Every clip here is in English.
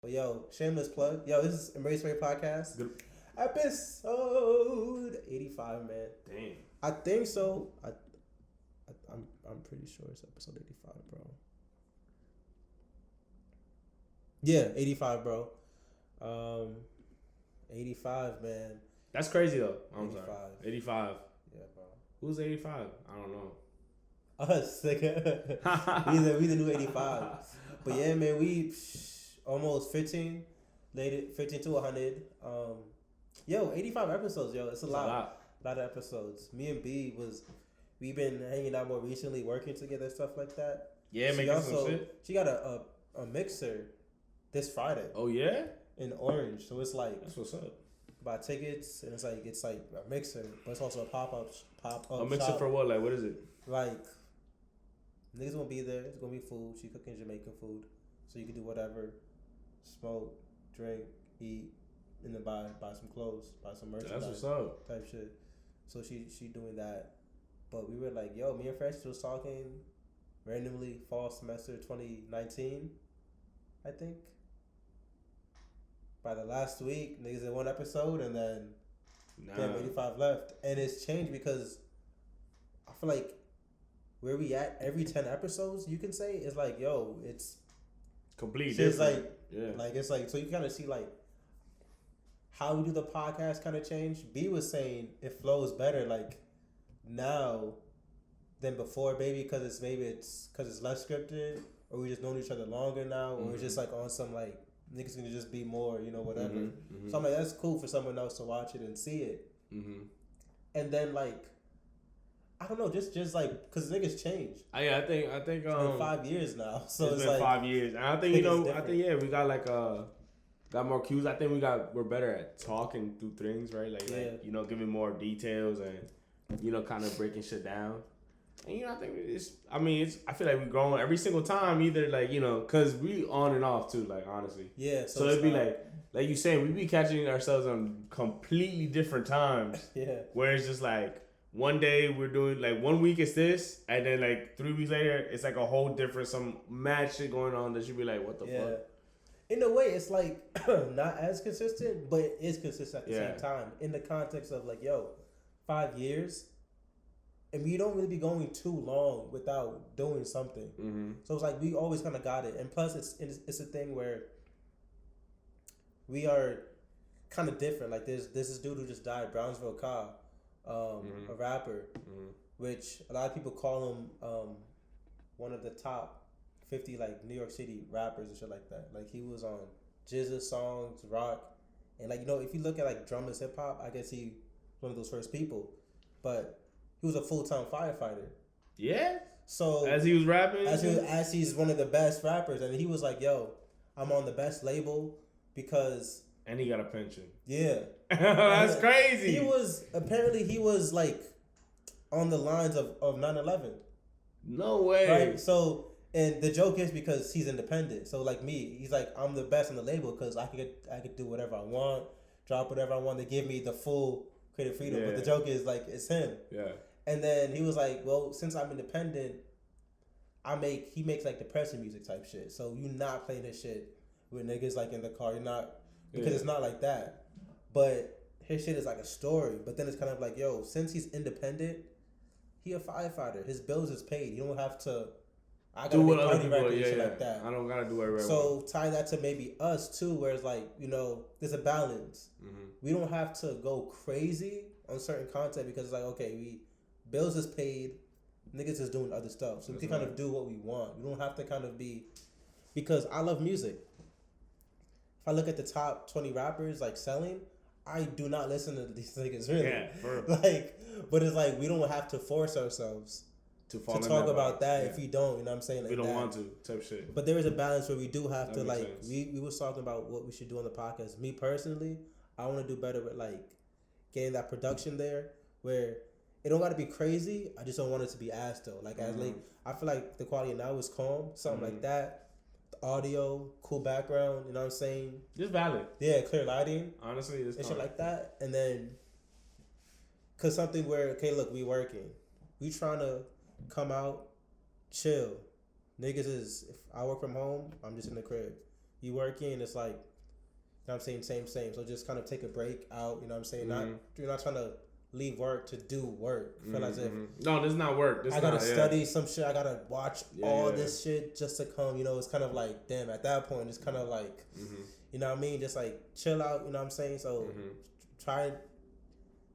But yo, shameless plug. Yo, this is Embrace Rate Podcast. Good. Episode 85, man. Damn. I think so. I'm pretty sure it's episode 85, bro. Yeah, 85, bro. 85, man. That's crazy though. I'm 85. sorry. 85. Yeah, bro. Who's 85? I don't know. Us, nigga. we the new 85. But yeah, man, we almost 15. Made it 15 to 100. Yo, 85 episodes, yo. It's a lot. A lot of episodes. Me and B we've been hanging out more recently, working together, stuff like that. Yeah, making some shit. She got a mixer this Friday. Oh yeah? In Orange. So it's like, that's what's up. Buy tickets and it's like a mixer, but it's also a pop-up A mixer shop. for what? Like what is it? Like niggas gonna be there. It's gonna be food. She cooking Jamaican food, so you can do whatever, smoke, drink, eat, and then buy some clothes, buy some merchandise. That's what's up. Type shit. So she doing that, but we were like, yo, me and Francis was talking randomly fall semester 2019, I think. By the last week, niggas did one episode and then 85 left, and it's changed because I feel like where we at every 10 episodes, you can say is like, yo, it's completely different. Yeah. Like it's like, so you kind of see like how we do the podcast kind of change. B was saying it flows better like now than before, maybe because it's less scripted, or we just known each other longer now, or it's just like on some like niggas gonna just be more, whatever. So I'm like, that's cool for someone else to watch it and see it. And then like, I don't know, just like, cause niggas change. I think it's been 5 years now, so it's been like 5 years, and I think we got like got more cues. I think we're better at talking through things, right? Like giving more details and kind of breaking shit down. And I think I feel like we're growing every single time, either like, cause we on and off too, like honestly. Yeah. So it'd be like you saying, we be catching ourselves on completely different times. Yeah. Where it's just like one day we're doing like 1 week it's this, and then like 3 weeks later it's like a whole different some mad shit going on that you be like, what the fuck? In a way, it's like not as consistent, but it is consistent at the same time. In the context of like, yo, 5 years. And we don't really be going too long without doing something. So it's like we always kind of got it. And plus, it's a thing where we are kind of different. Like there's this dude who just died, Brownsville Ka, a rapper, which a lot of people call him one of the top 50 like New York City rappers and shit like that. Like he was on Jizza's songs, rock, and like if you look at like drummers, hip hop, I guess he one of those first people, but he was a full-time firefighter. Yeah. So as he was rapping, as he's one of the best rappers, and he was like, "Yo, I'm on the best label because." And he got a pension. Yeah. That's crazy. He was like on the lines of 9/11. No way. Right. So, and the joke is because he's independent. So like me, he's like, I'm the best on the label because I could do whatever I want, drop whatever I want. They give me the full creative freedom. But the joke is like it's him. Yeah. And then he was like, well, since I'm independent, he makes like depressing music type shit. So you're not playing his shit with niggas like in the car. You're not, because it's not like that. But his shit is like a story. But then it's kind of like, yo, since he's independent, he a firefighter. His bills is paid. You don't have to, I gotta do party records and shit like that. I don't gotta do whatever. So tie that to maybe us too, where it's like, there's a balance. We don't have to go crazy on certain content because it's like, okay, bills is paid, niggas is doing other stuff. So we can kind of do what we want. We don't have to kind of be, because I love music. If I look at the top 20 rappers like selling, I do not listen to these niggas really. Yeah, but it's like we don't have to force ourselves to talk about that if you don't, you know what I'm saying? Like we don't want to type shit. But there is a balance where we do have to like we was talking about what we should do on the podcast. Me personally, I want to do better with like getting that production there where it don't got to be crazy. I just don't want it to be ass though. Like as like I feel like the quality now is calm, something like that. The audio, cool background, you know what I'm saying? Just valid. Yeah, clear lighting. Honestly, it's and shit like that. And then, cause something where look, we working, we trying to come out, chill. Niggas is if I work from home, I'm just in the crib. You working, it's like, you know what I'm saying, same. So just kind of take a break out, you know what I'm saying? You're not trying to leave work to do work. Feel as if no, this is not work. I gotta study some shit. I gotta watch all this shit just to come. You know, it's kind of like, damn. At that point, it's kind of like, you know what I mean? Just like chill out. You know what I'm saying? So try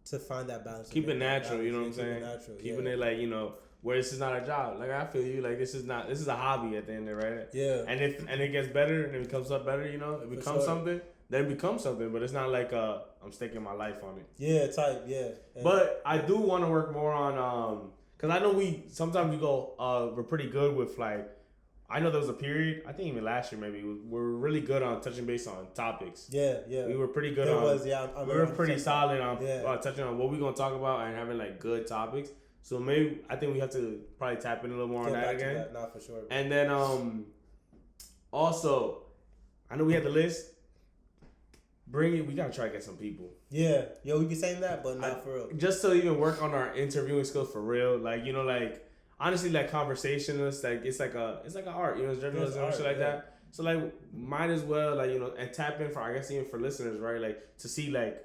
to find that balance. Keep it natural. You know what I'm saying? Keeping it like, you know, where this is not a job. Like, I feel you. Like, this is a hobby at the end of it, right? Yeah. And it gets better and it becomes up better. You know, it becomes something. Then it becomes something, but it's not like I'm staking my life on it. Yeah, type, yeah. But I do want to work more on because I know sometimes we go we're pretty good with like, I know there was a period, I think even last year maybe, we're really good on touching base on topics. Yeah. We were pretty good we were pretty solid on touching on what we're gonna talk about and having like good topics. So maybe I think we have to probably tap in a little more on that again. Not for sure. And then also, I know we had the list. Bring it. We gotta try to get some people. Yeah, we be saying that, but not for real. Just to even work on our interviewing skills for real. Like, you know, like honestly, like conversationalists, like it's like an art. You know, journalism and shit like that. So like, might as well, like, you know, and tap in for, I guess, even for listeners, right? Like to see, like,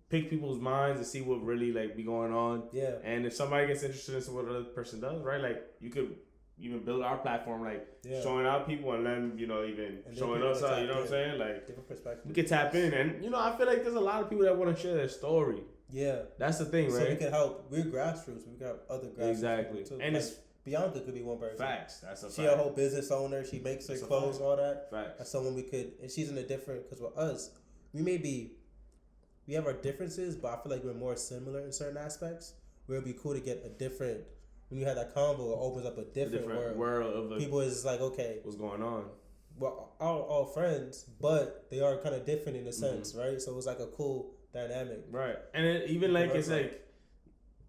pick people's minds and see what really like be going on. Yeah. And if somebody gets interested in what another person does, right? Like you could even build our platform, like showing out people and then, you know, even showing us out, you know what I'm saying? Like different perspectives. We could tap in and, you know, I feel like there's a lot of people that want to share their story. Yeah. That's the thing, right? So we can help. We're grassroots. We got other grassroots. Exactly. Too. And like, it's Bianca could be one person. Facts. That's a fact. She a whole business owner. She makes her clothes, all that. Facts. That's someone we could, and she's in a different, because with us, we have our differences, but I feel like we're more similar in certain aspects. Where it'd be cool to get a different, when you have that combo, it opens up a different world of the people. Is like, okay, what's going on? Well, all friends, but they are kind of different in a sense, right? So it was like a cool dynamic, right? And even like it's like,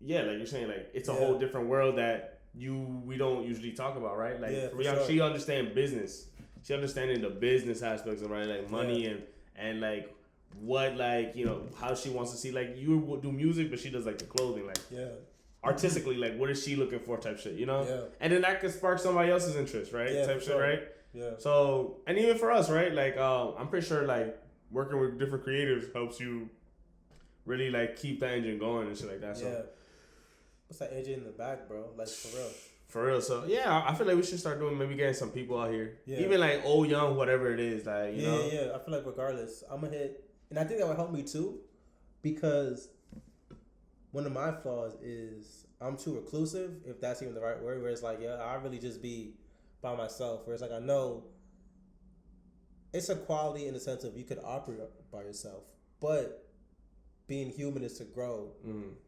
yeah, like you're saying, like it's a whole different world that we don't usually talk about, right? Like she understands business, she understanding the business aspects of, right, like money and like what, like, you know, how she wants to see, like you do music, but she does like the clothing, like artistically, like what is she looking for, type shit, you know? And then that could spark somebody else's interest, right? Type shit, right? Yeah. So, and even for us, right? Like, I'm pretty sure like working with different creatives helps you really like keep the engine going and shit like that. So, what's that engine in the back, bro? Like for real. For real. So yeah, I feel like we should start doing, maybe getting some people out here. Yeah. Even like old, young, whatever it is, like, you know. Yeah. I feel like regardless, I'm gonna hit, and I think that would help me too, because one of my flaws is I'm too reclusive, if that's even the right word. Where it's like, I really just be by myself. Whereas like I know it's a quality in the sense of you could operate by yourself, but being human is to grow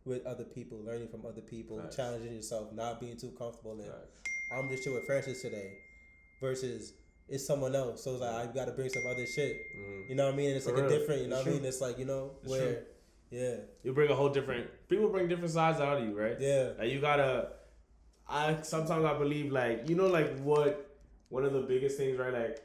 with other people, learning from other people, challenging yourself, not being too comfortable in. I'm just chill with Francis today, versus it's someone else. So it's like I got to bring some other shit. You know what I mean? And it's like a different. You know what I mean? It's like, you know, where you bring a whole different. People bring different sides out of you, right? Yeah. Like you gotta. Sometimes I believe, like, you know, like what one of the biggest things, right? Like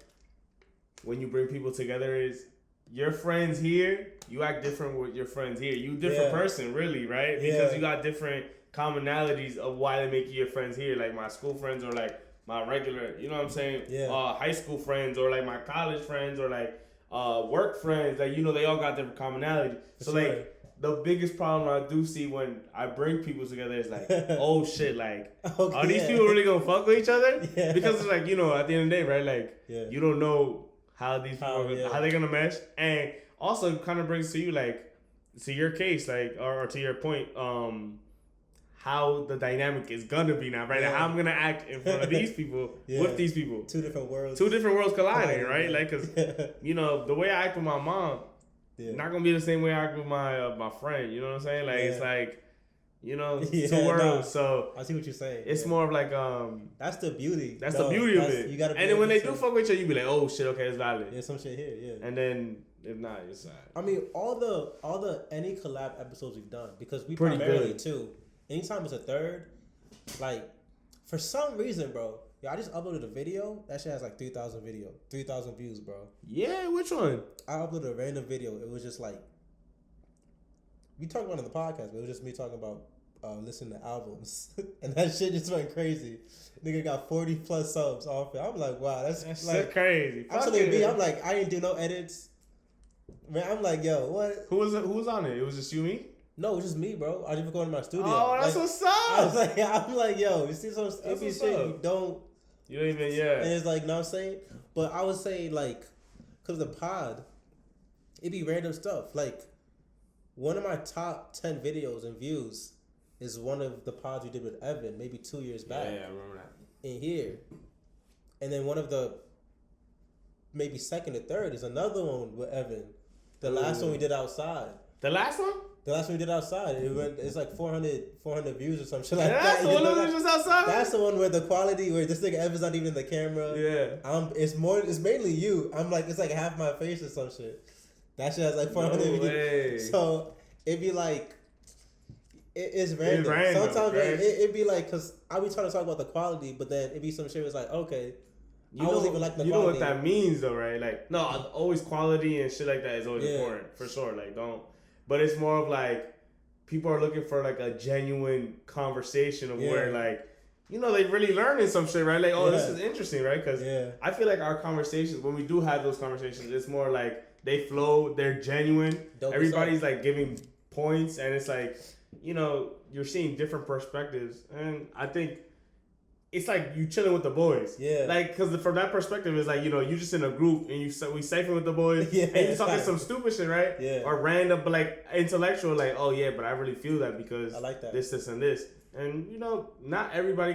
when you bring people together is your friends here, you act different with your friends here. You different person, really, right? Because you got different commonalities of why they make you your friends here. Like my school friends or like my regular, you know what I'm saying? High school friends or like my college friends or like work friends. Like, you know, they all got different commonalities. So like the biggest problem I do see when I bring people together is like, oh shit, like, are these people really gonna fuck with each other? Because it's like, you know, at the end of the day, right? Like, you don't know how these people how they're gonna mesh, and also kind of brings to you, like, to your case, like, or to your point, how the dynamic is gonna be now, right? Like how I'm gonna act in front of these people with these people. Two different worlds colliding, right? Like, cause you know the way I act with my mom. Not gonna be the same way I act with my friend. You know what I'm saying? Like it's like, you know, two worlds. So I see what you're saying. It's more of like that's the beauty. That's the beauty of it. You gotta. And then when they do fuck with each other, you be like, oh shit, okay, it's valid. There's some shit here, yeah. And then if not, it's sad. I mean, all the any collab episodes we've done, because we pretty primarily good. Too. Anytime it's a third, like for some reason, bro. I just uploaded a video. That shit has like 3,000 views, bro. Yeah, which one? I uploaded a random video. It was just like, we talked about it in the podcast, but it was just me talking about listen to albums, and that shit just went crazy. Nigga got 40 plus subs off it. I'm like, wow, that's like crazy. Absolutely, me. I'm like, I didn't do no edits. Man, I'm like, yo, what? Who was on it? It was just you, me. No, it was just me, bro. I didn't go in my studio. Oh, that's what's up. I'm like, yo, you see some it be shit you don't even And it's like, know what I'm saying? But I would say like, cause the pod, it be random stuff. Like, one of my top 10 videos and views is one of the pods we did with Evan, maybe 2 years back. Yeah, I remember that. In here. And then one of the maybe second or third is another one with Evan. The last one we did outside. The last one? The last one we did outside. It's like 400 views or some shit like that. That's the one that was just outside? That's the one where the quality, where this nigga Evan's not even in the camera. Yeah. It's mainly you. I'm like, it's like half my face or some shit. That shit has like 400 views. So it'd be like, it's random. It's random. Sometimes it'd be like, cause I be trying to talk about the quality, but then it'd be some shit where it's like, okay, I wasn't even like the quality. You know what that means though, right? Like, no, always quality and shit like that is always important, for sure. Like, don't. But it's more of like, people are looking for like a genuine conversation of where like, you know, they really learning some shit, right? Like, oh, this is interesting, right? Because I feel like our conversations, when we do have those conversations, it's more like they flow, they're genuine. Everybody's like giving points, and it's like, you know, you're seeing different perspectives, and I think it's like you chilling with the boys. Yeah. Like, because from that perspective, it's like, you know, you just in a group and we cyphering with the boys. Yeah. And you talking some stupid shit, right? Yeah. Or random, but like intellectual, like, oh yeah, but I really feel that because I like that. This, and this. And, you know, not everybody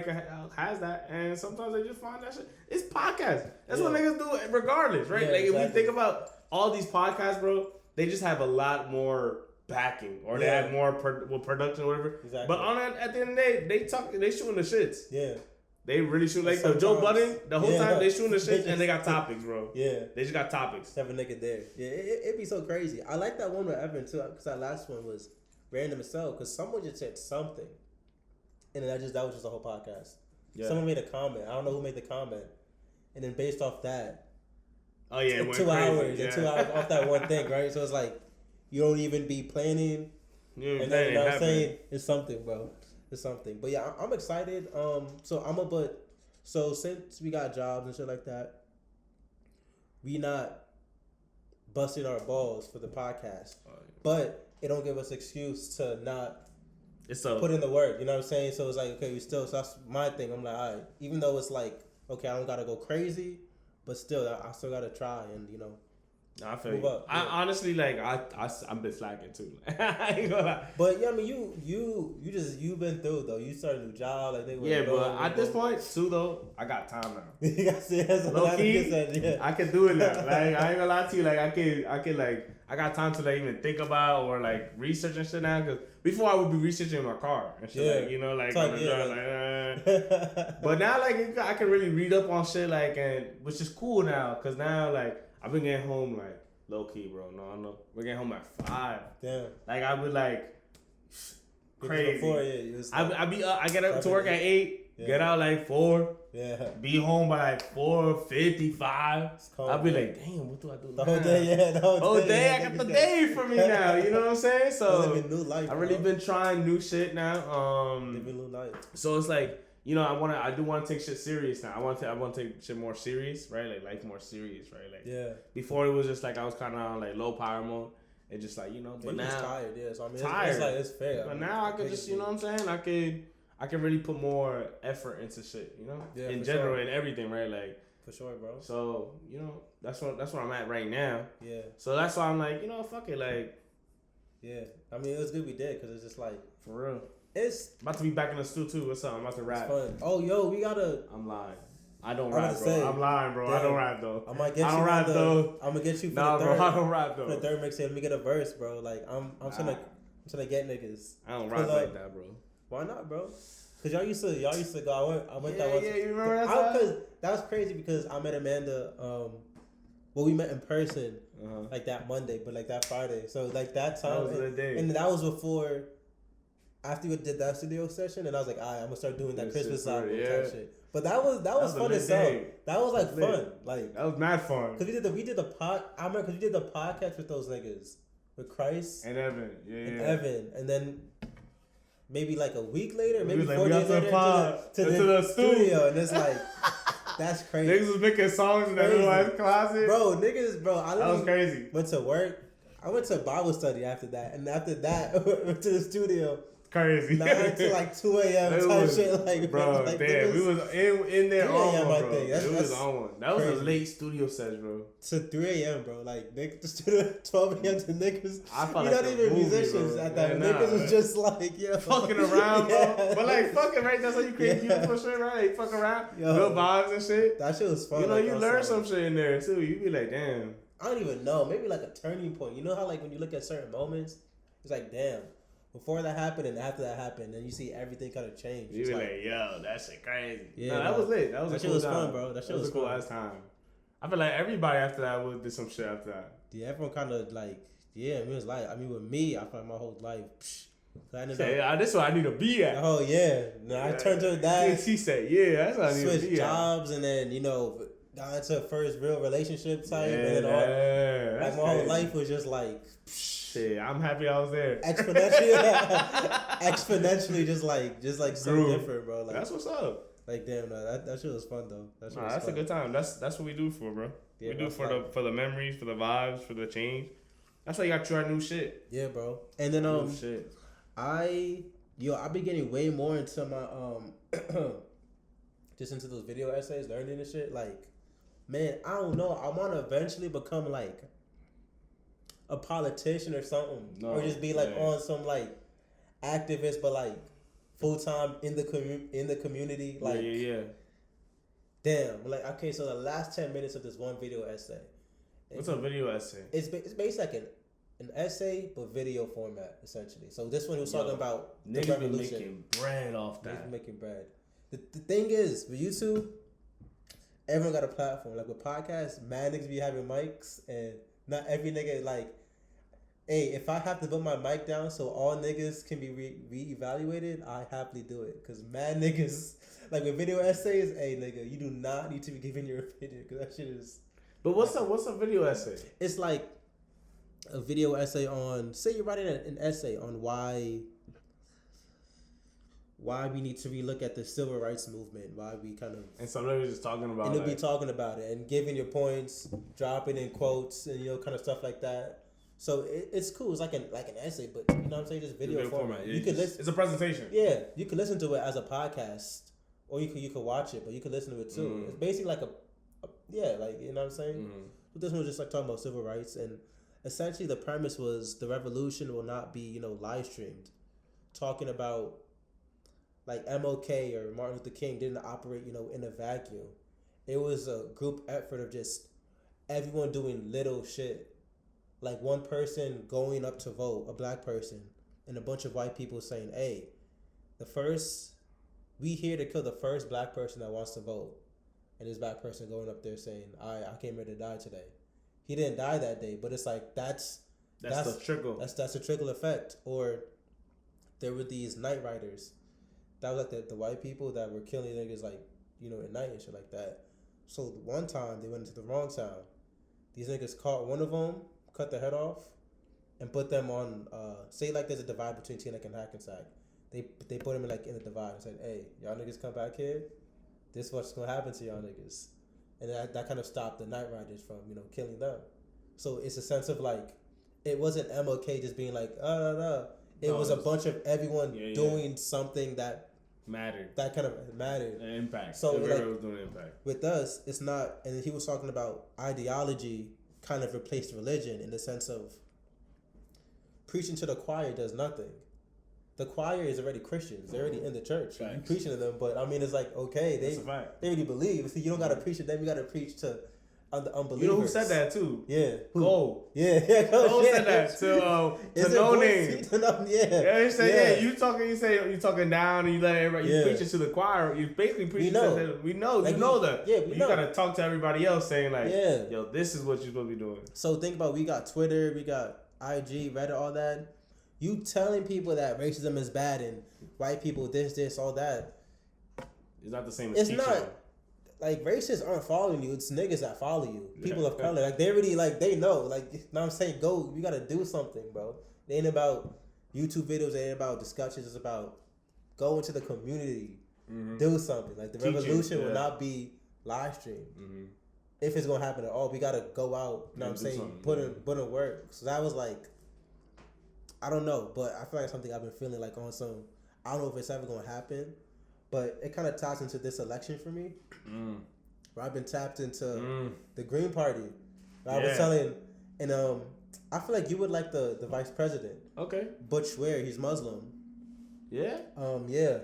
has that. And sometimes they just find that shit. It's podcasts. That's what niggas do regardless, right? Like, if we think about all these podcasts, bro, they just have a lot more backing, or they have more production or whatever. Exactly. But at the end of the day, they shooting the shits. Yeah. They really shoot like the Joe Budden. The whole time they shooting the shit, and they got topics, bro. Yeah, they just got topics. Have a nigga there. Yeah, it be so crazy. I like that one with Evan too, because that last one was random as hell. Because someone just said something, and that was just a whole podcast. Yeah. Someone made a comment. I don't know who made the comment, and then based off that, oh yeah, it 2 hours and 2 hours off that one thing, right? So it's like you don't even be planning, and then you know what I'm saying? It's something, bro. Something, but yeah, I'm excited. So since we got jobs and shit like that, we not busting our balls for the podcast, but it don't give us excuse to not put in the work. You know what I'm saying? So it's like, okay, so that's my thing. I'm like, all right, even though it's like, okay, I don't gotta go crazy, but still, I still gotta try and, you know. I feel you. I honestly, like, I'm been slacking too. I ain't gonna lie. But yeah, I mean, you've been through though. You started a new job, like they were. Yeah, but at this point too though, I got time now. You got low key, I can do it now. Like, I ain't gonna lie to you. Like, I can like, I got time to like even think about or like research and shit now. Cause before I would be researching my car and shit, like, you know, like, on the drive, like. But now, like, I can really read up on shit, like, and which is cool now. Cause now, like, I've been getting home like low key, bro. No, we're getting home at 5. Damn. Like, I would like crazy. Before, I get up to work at 8. Get out like 4. Yeah. Be home by like 4:55. I'll be like, damn, what do I do? The whole day, the whole day. I got the day for me now. You know what I'm saying? So I really been trying new shit now. Living new life. So it's like, you know, I do want to take shit serious now. I want to take shit more serious, right? Like life more serious, right? Like before it was just like I was kind of on like low power mode and just like, you know. But now tired, yeah. So I mean, tired. It's like it's fair. But now I could just, you know what I'm saying? I can really put more effort into shit, you know. Yeah, in general and everything, right? Like for sure, bro. So you know, that's where I'm at right now. Yeah. So that's why I'm like, you know, fuck it, like. Yeah, I mean, it was good we did because it's just like for real. It's about to be back in the studio too. What's up? I'm about to rap. Fun. Oh, yo, we gotta. I'm lying. I don't rap, bro. I'm lying, bro. Damn. I don't rap though. I might get you. I don't rap though. I'm gonna get you for the third. Bro, I don't rap though. For the third mixtape, let me get a verse, bro. Like I'm trying to get niggas. I don't rap like that, bro. Why not, bro? Cause y'all used to go. I went that one. Yeah, you remember that? Because that was crazy because I met Amanda. Well, we met in person like that Monday, but like that Friday. So like that time, that was the day. And that was before. After we did that studio session, and I was like, alright, I'm gonna start doing that Christmas album type shit. But that was fun as hell. That was like fun. Like that was mad fun. Cause we did the pod. I remember because we did the podcast with those niggas, with Christ and Evan, and Evan, and then maybe like a week later, maybe like, 4 days later to the studio, and it's like that's crazy. Niggas was making songs in that little ass closet, bro. I that was crazy. Went to work. I went to Bible study after that, and after that went to the studio. Crazy. 9 to like 2 a.m. type shit. Like, bro, like, damn, we was in there on one, bro. It was on one. That was a late studio set, bro. To 3 a.m., bro. Like, the studio 12 a.m. to niggas. You're not even musicians at that. Niggas was just like, yo. Fucking around, bro. But like, fucking, right? That's how you create beautiful shit, right? Like, fuck around. Good vibes and shit. That shit was fun. You know, you learn some shit in there, too. You be like, damn. I don't even know. Maybe like a turning point. You know how, like, when you look at certain moments, it's like, damn. Before that happened and after that happened, and you see everything kind of change. You be like, yo, that shit crazy. Yeah, that was lit. That was a cool was time. Fun, bro. That shit was a cool ass time. I feel like everybody after that did some shit after that. Yeah, everyone kind of like, it was like, I mean, with me, I feel like my whole life, this is what I need to be at. Oh, yeah. No, I turned to that. She said, yeah, that's what I need to be at. Switched jobs, and then, got into a first real relationship type. And then my whole life was just like, shit, I'm happy I was there. Exponentially, just like so different, bro. Like, that's what's up. Like, damn, that shit was fun though. That's a good time. That's what we do for, bro. Yeah, we do for the memories, for the vibes, for the change. That's why you got to try new shit. Yeah, bro. And then I've been getting way more into my just into those video essays, learning and shit. Like, man, I don't know. I want to eventually become like a politician or something, or just be like on some like activist, but like full time in the community. Like, yeah. Damn, like, okay, so the last 10 minutes of this one video essay. What's a video essay? It's basically like an essay, but video format, essentially. So this one he was talking about the revolution. Niggas making bread off that. Niggas making bread. The thing is, with YouTube, everyone got a platform. Like with podcasts, mad niggas be having mics, and not every nigga, like, hey, if I have to put my mic down so all niggas can be re-evaluated, I happily do it. Because mad niggas, like with video essays, hey, nigga, you do not need to be giving your opinion, because that shit is... But what's a video essay? It's like a video essay on, say you're writing an essay on why we need to relook at the civil rights movement, why we kind of... And somebody was just talking about it. And you'll be talking about it and giving your points, dropping in quotes and, kind of stuff like that. So it's cool. It's like an essay, but you know what I'm saying? Just video format. You could listen. It's a presentation. Yeah, you can listen to it as a podcast, or you could watch it, but you could listen to it too. Mm-hmm. It's basically like like, you know what I'm saying? Mm-hmm. But this one was just like talking about civil rights, and essentially the premise was the revolution will not be live streamed. Talking about like MLK or Martin Luther King didn't operate in a vacuum. It was a group effort of just everyone doing little shit. Like one person going up to vote, a black person, and a bunch of white people saying, hey, we here to kill the first black person that wants to vote. And this black person going up there saying, I came here to die today. He didn't die that day, but it's like, that's the trickle. That's a trickle effect. Or there were these night riders. That was like the white people that were killing niggas like, at night and shit like that. So one time they went into the wrong town. These niggas caught one of them, cut their head off, and put them on, say like there's a divide between Teaneck and Hackensack. They put them in the divide and said, hey, y'all niggas come back here, this is what's going to happen to y'all niggas. And that kind of stopped the night riders from, killing them. So it's a sense of like, it wasn't MLK just being like, It was a bunch of everyone doing something that mattered. That kind of mattered. An impact. So was doing an impact. With us, it's not, and he was talking about ideology kind of replaced religion in the sense of preaching to the choir does nothing. The choir is already Christians. They're already in the church. You're preaching to them, but I mean, it's like, okay, they already believe. So you don't got to preach to them. You got to preach to the unbelievers. You know who said that too? Yeah. Cole. Yeah. Cole said that to No Name. Yeah. He said, you talking down and you let everybody, you preaching to the choir. You basically preaching to them. We know, like, you know that. Yeah, you got to talk to everybody else saying like, yo, this is what you're supposed to be doing. So think about, we got Twitter, we got IG, Reddit, all that. You telling people that racism is bad and white people this, all that. It's not the same as teaching. It's not. Like, racists aren't following you. It's niggas that follow you. People of color. Like, they already, they know. Like, you know what I'm saying? You got to do something, bro. It ain't about YouTube videos. It ain't about discussions. It's about go into the community, do something. Like the revolution will not be live streamed. If it's gonna happen at all, we gotta go out. You know what I'm saying? Put in work. So that was like, I don't know, but I feel like something I've been feeling like on some. I don't know if it's ever gonna happen, but it kind of ties into this election for me. Where I've been tapped into the Green Party. I was telling, and I feel like you would like the vice president. Okay. Butch Ware, he's Muslim. Yeah. Yeah.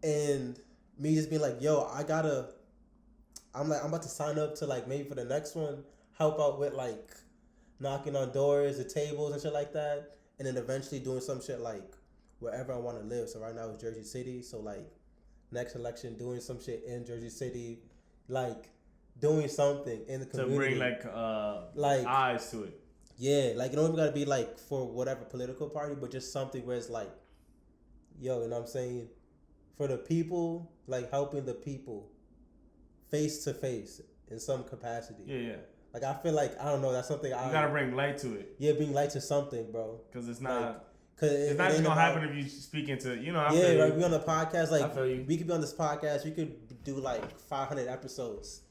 And me just being like, yo, I'm about to sign up to like maybe for the next one, help out with like knocking on doors, the tables and shit like that, and then eventually doing some shit like wherever I want to live. So right now it's Jersey City. So like next election, doing some shit in Jersey City, like doing something in the community to bring like eyes to it. Yeah, like it don't even gotta be like for whatever political party, but just something where it's like, yo, you know what I'm saying? For the people, like helping the people face to face in some capacity. Yeah. Like I feel like, I don't know, that's something you gotta bring light to it. Yeah, bring light to something, bro. Because it's not... Like, it's not just gonna happen if you speak into, you know. Right. We on the podcast, like I feel you. We could be on this podcast. We could do like 500 episodes,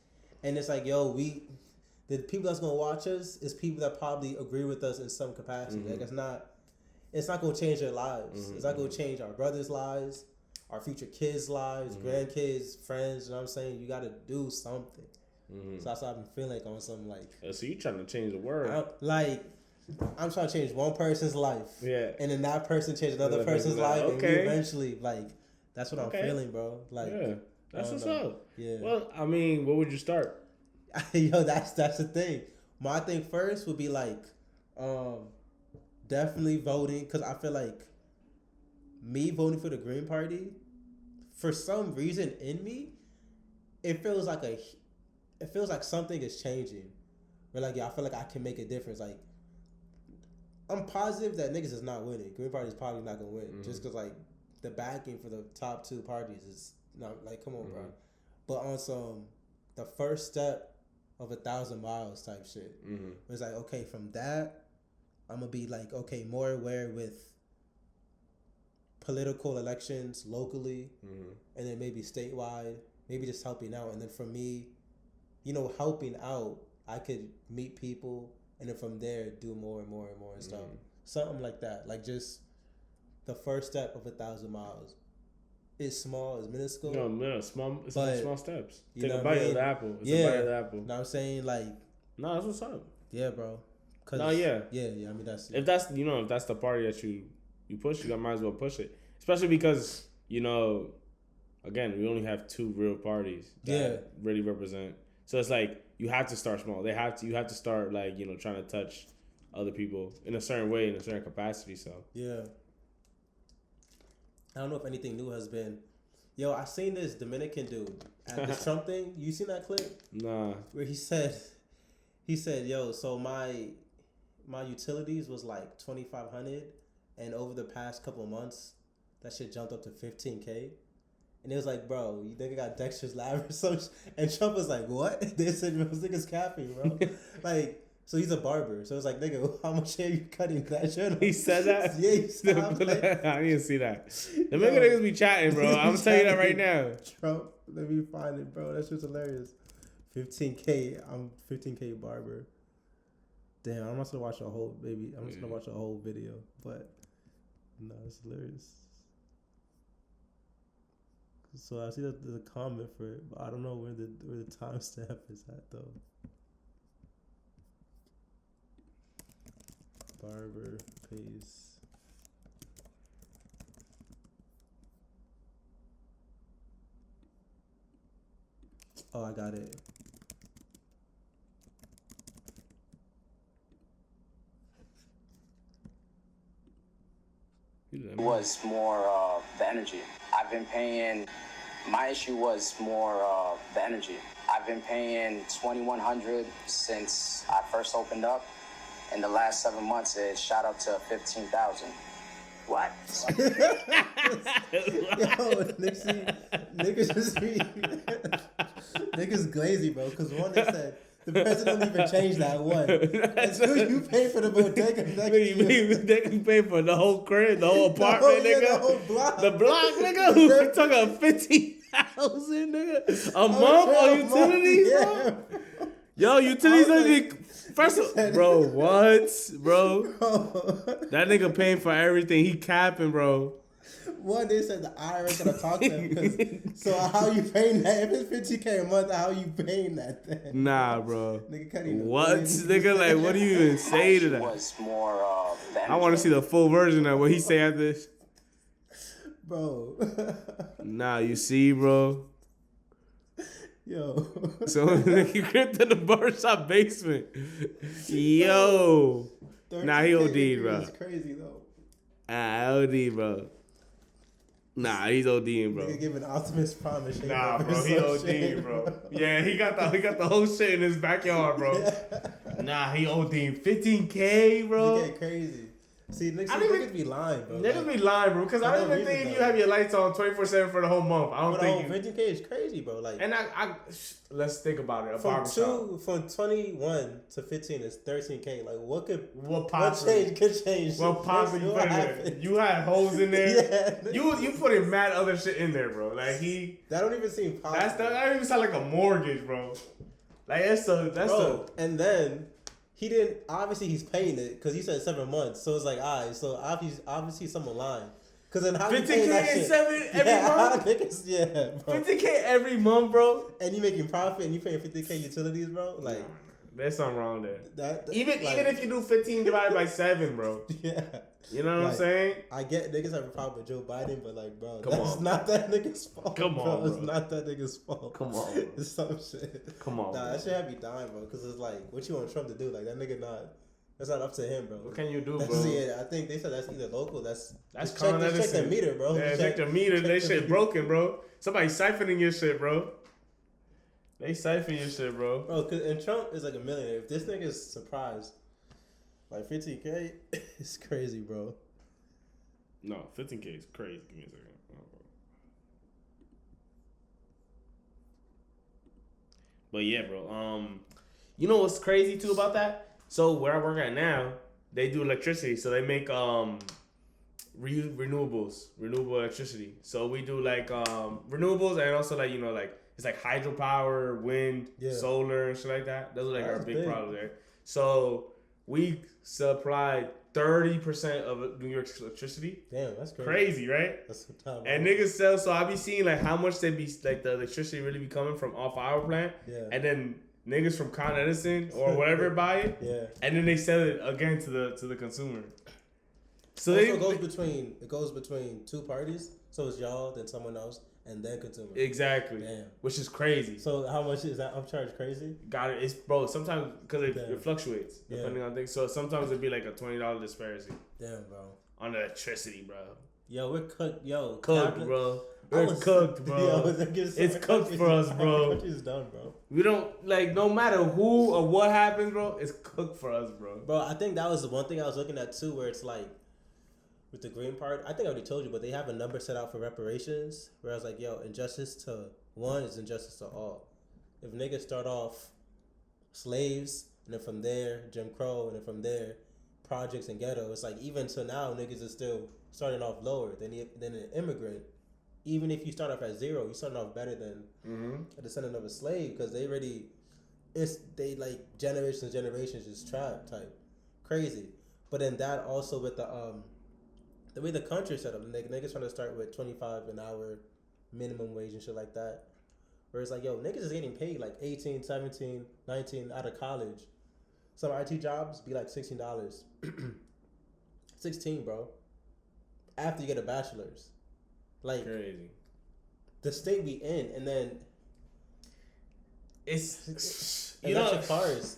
and it's like, yo, the people that's gonna watch us is people that probably agree with us in some capacity. Like it's not gonna change their lives. It's not gonna change our brothers' lives, our future kids' lives, grandkids, friends. You know what I'm saying? You gotta do something. So that's what I've been feeling like on some like. So you trying to change the world? I'm trying to change one person's life. Yeah. And then that person change another person's life. Okay. And we eventually, like, that's what I'm feeling, bro. Like, yeah. That's what's up. Yeah. Well, I mean, what would you start? Yo, that's the thing. My thing first would be like, definitely voting, because I feel like me voting for the Green Party, for some reason in me, it feels like something is changing. Where like, yeah, I feel like I can make a difference. Like, I'm positive that niggas is not winning. Green Party is probably not gonna win, just because like the backing for the top two parties is not like, come on, bro. But on some, the first step of 1,000 miles type shit. It's like, okay, from that, I'm gonna be like, okay, more aware with political elections locally, and then maybe statewide, maybe just helping out, and then for me, you know, helping out, I could meet people. And then from there, do more and more and more and stuff. Something like that. Like just the first step of 1,000 miles. It's small, it's minuscule. No, small. It's small steps. Take a bite of the apple. It's a bite of the apple. Know what I'm saying? Like, no, that's what's up. Yeah, bro. Yeah. I mean, that's if that's the party that you push, you might as well push it. Especially because again, we only have 2 real parties that really represent. So it's like you have to start small. You have to start like trying to touch other people in a certain way, in a certain capacity. So yeah. I don't know if anything new has been. Yo, I seen this Dominican dude at the Trump thing. You seen that clip? Nah. Where he said, yo, so my utilities was like $2,500, and over the past couple of months, that shit jumped up to $15K. And it was like, bro, you think I got Dexter's Lab or something? And Trump was like, what? They said, this nigga's capping, bro. Like, so he's a barber. So it's like, nigga, how much hair you cutting that shit? He said that? Yeah, he said that. I didn't see that. The niggas be chatting, bro. I'm going to tell you that right now. Trump, let me find it, bro. That shit's hilarious. 15K. I'm 15K barber. Damn, I'm not going to watch a whole, baby. I'm just going to watch a whole video. But, no, it's hilarious. So I see that there's a comment for it, but I don't know where the timestamp is at though. Barber pays. Oh, I got it. Was more the energy. I've been paying. My issue was more the energy. I've been paying $2,100 since I first opened up. In the last 7 months, it shot up to $15,000. What? Yo, niggas just be niggas glazy, bro. Because one, they said The president don't even change that one. That's who you pay for the bodega. They can pay for the whole crib, the whole apartment, nigga. The whole block. The block, nigga. We're talking 50,000, nigga. A month on utilities, bro. Yo, utilities don't even. First of all, bro, what, bro? That nigga paying for everything. He capping, bro. One, they said the IRS gonna talk to him. So how you paying that? If it's $50K a month, how you paying that then? Nah, bro. Nigga can't even what, nigga? Like, what do you even say to that? Was more, I want to see the full version of what he say after this. Bro. Nah, you see, bro. Yo. So he crept in the barbershop basement. Yo. Nah, he OD'd, bro. That's crazy though. OD, bro. Nah, he's ODing, bro. Nigga giving Optimus Prime a shake. Nah, bro, he ODing, bro. Yeah, he got the whole shit in his backyard, bro. Nah, he ODing 15K, bro. Nigga get crazy. See, niggas be lying, bro. Niggas be lying, bro. Because I don't even think if you have your lights on 24/7 for the whole month, I don't think. 15K is crazy, bro. Like, and let's think about it. From 21 to 15 is 13K. Like, what possibly could change? What possibly put in there? You had hoes in there. Yeah. You put in mad other shit in there, bro. Like that don't even seem possible. That don't even sound like a mortgage, bro. Like and then. He didn't. Obviously, he's paying it because he said 7 months. So it's like, alright. So obviously, someone lying. Because then how 15K and 7 every month. Bro. 50K every month, bro. And you making profit and you paying 50K utilities, bro. Like, there's something wrong there. Even like, if you do 15 divided by 7, bro. Yeah. You know what I'm saying? I get niggas have a problem with Joe Biden, but like, bro, that's not that nigga's fault. Come on, bro. It's not that nigga's fault. Come on, bro. It's some shit. Come on, that shit have me dying, bro. Because it's like, what you want Trump to do? Like, that nigga that's not up to him, bro. What can you do, bro? Yeah, I think they said that's either local. That's Con Edison. Check the meter, bro. Yeah, check the meter. That shit broken, bro. Somebody siphoning your shit, bro. They siphon your shit, bro. Bro, and Trump is like a millionaire. If this nigga's surprised, like 15K, it's crazy, bro. No, 15K is crazy. Give me a second. But yeah, bro. You know what's crazy too about that? So where I work at now, they do electricity. So they make renewable electricity. So we do like renewables and also like like it's like hydropower, wind, solar, and shit like that. Those are like our big problems there. So we supply 30% of New York's electricity. Damn, that's crazy. Crazy, right? That's tough. And niggas sell. So I be seeing like how much they be like the electricity really be coming from off our plant. Yeah. And then niggas from Con Edison or whatever buy it. Yeah. And then they sell it again to the consumer. So it goes between two parties. So it's y'all, then someone else, and then consumer. Exactly. Damn. Which is crazy. So how much is that upcharge crazy? Got it. It's bro. Sometimes because it fluctuates depending on things. So sometimes it'd be like a $20 disparity. Damn, bro. On electricity, bro. Yo, we're cooked. Yo, cooked, bro. We're cooked, bro. It's cooked for us, bro. Country's done, bro. We don't like no matter who or what happens, bro. It's cooked for us, bro. Bro, I think that was the one thing I was looking at too, where it's like. With the green part, I think I already told you, but they have a number set out for reparations. Where I was like, yo, injustice to one is injustice to all. If niggas start off slaves, and then from there, Jim Crow, and then from there, projects and ghetto, it's like even to now, niggas are still starting off lower than an immigrant. Even if you start off at zero, you're starting off better than a descendant of a slave because they like generations just trapped type. Crazy. But then that also with the way the country set up, niggas trying to start with 25 an hour minimum wage and shit like that. Where it's like, yo, niggas is getting paid like 18, 17, 19 out of college. Some IT jobs be like $16. 16, bro. After you get a bachelor's. Like, crazy. The state we in, and then it's electric cars.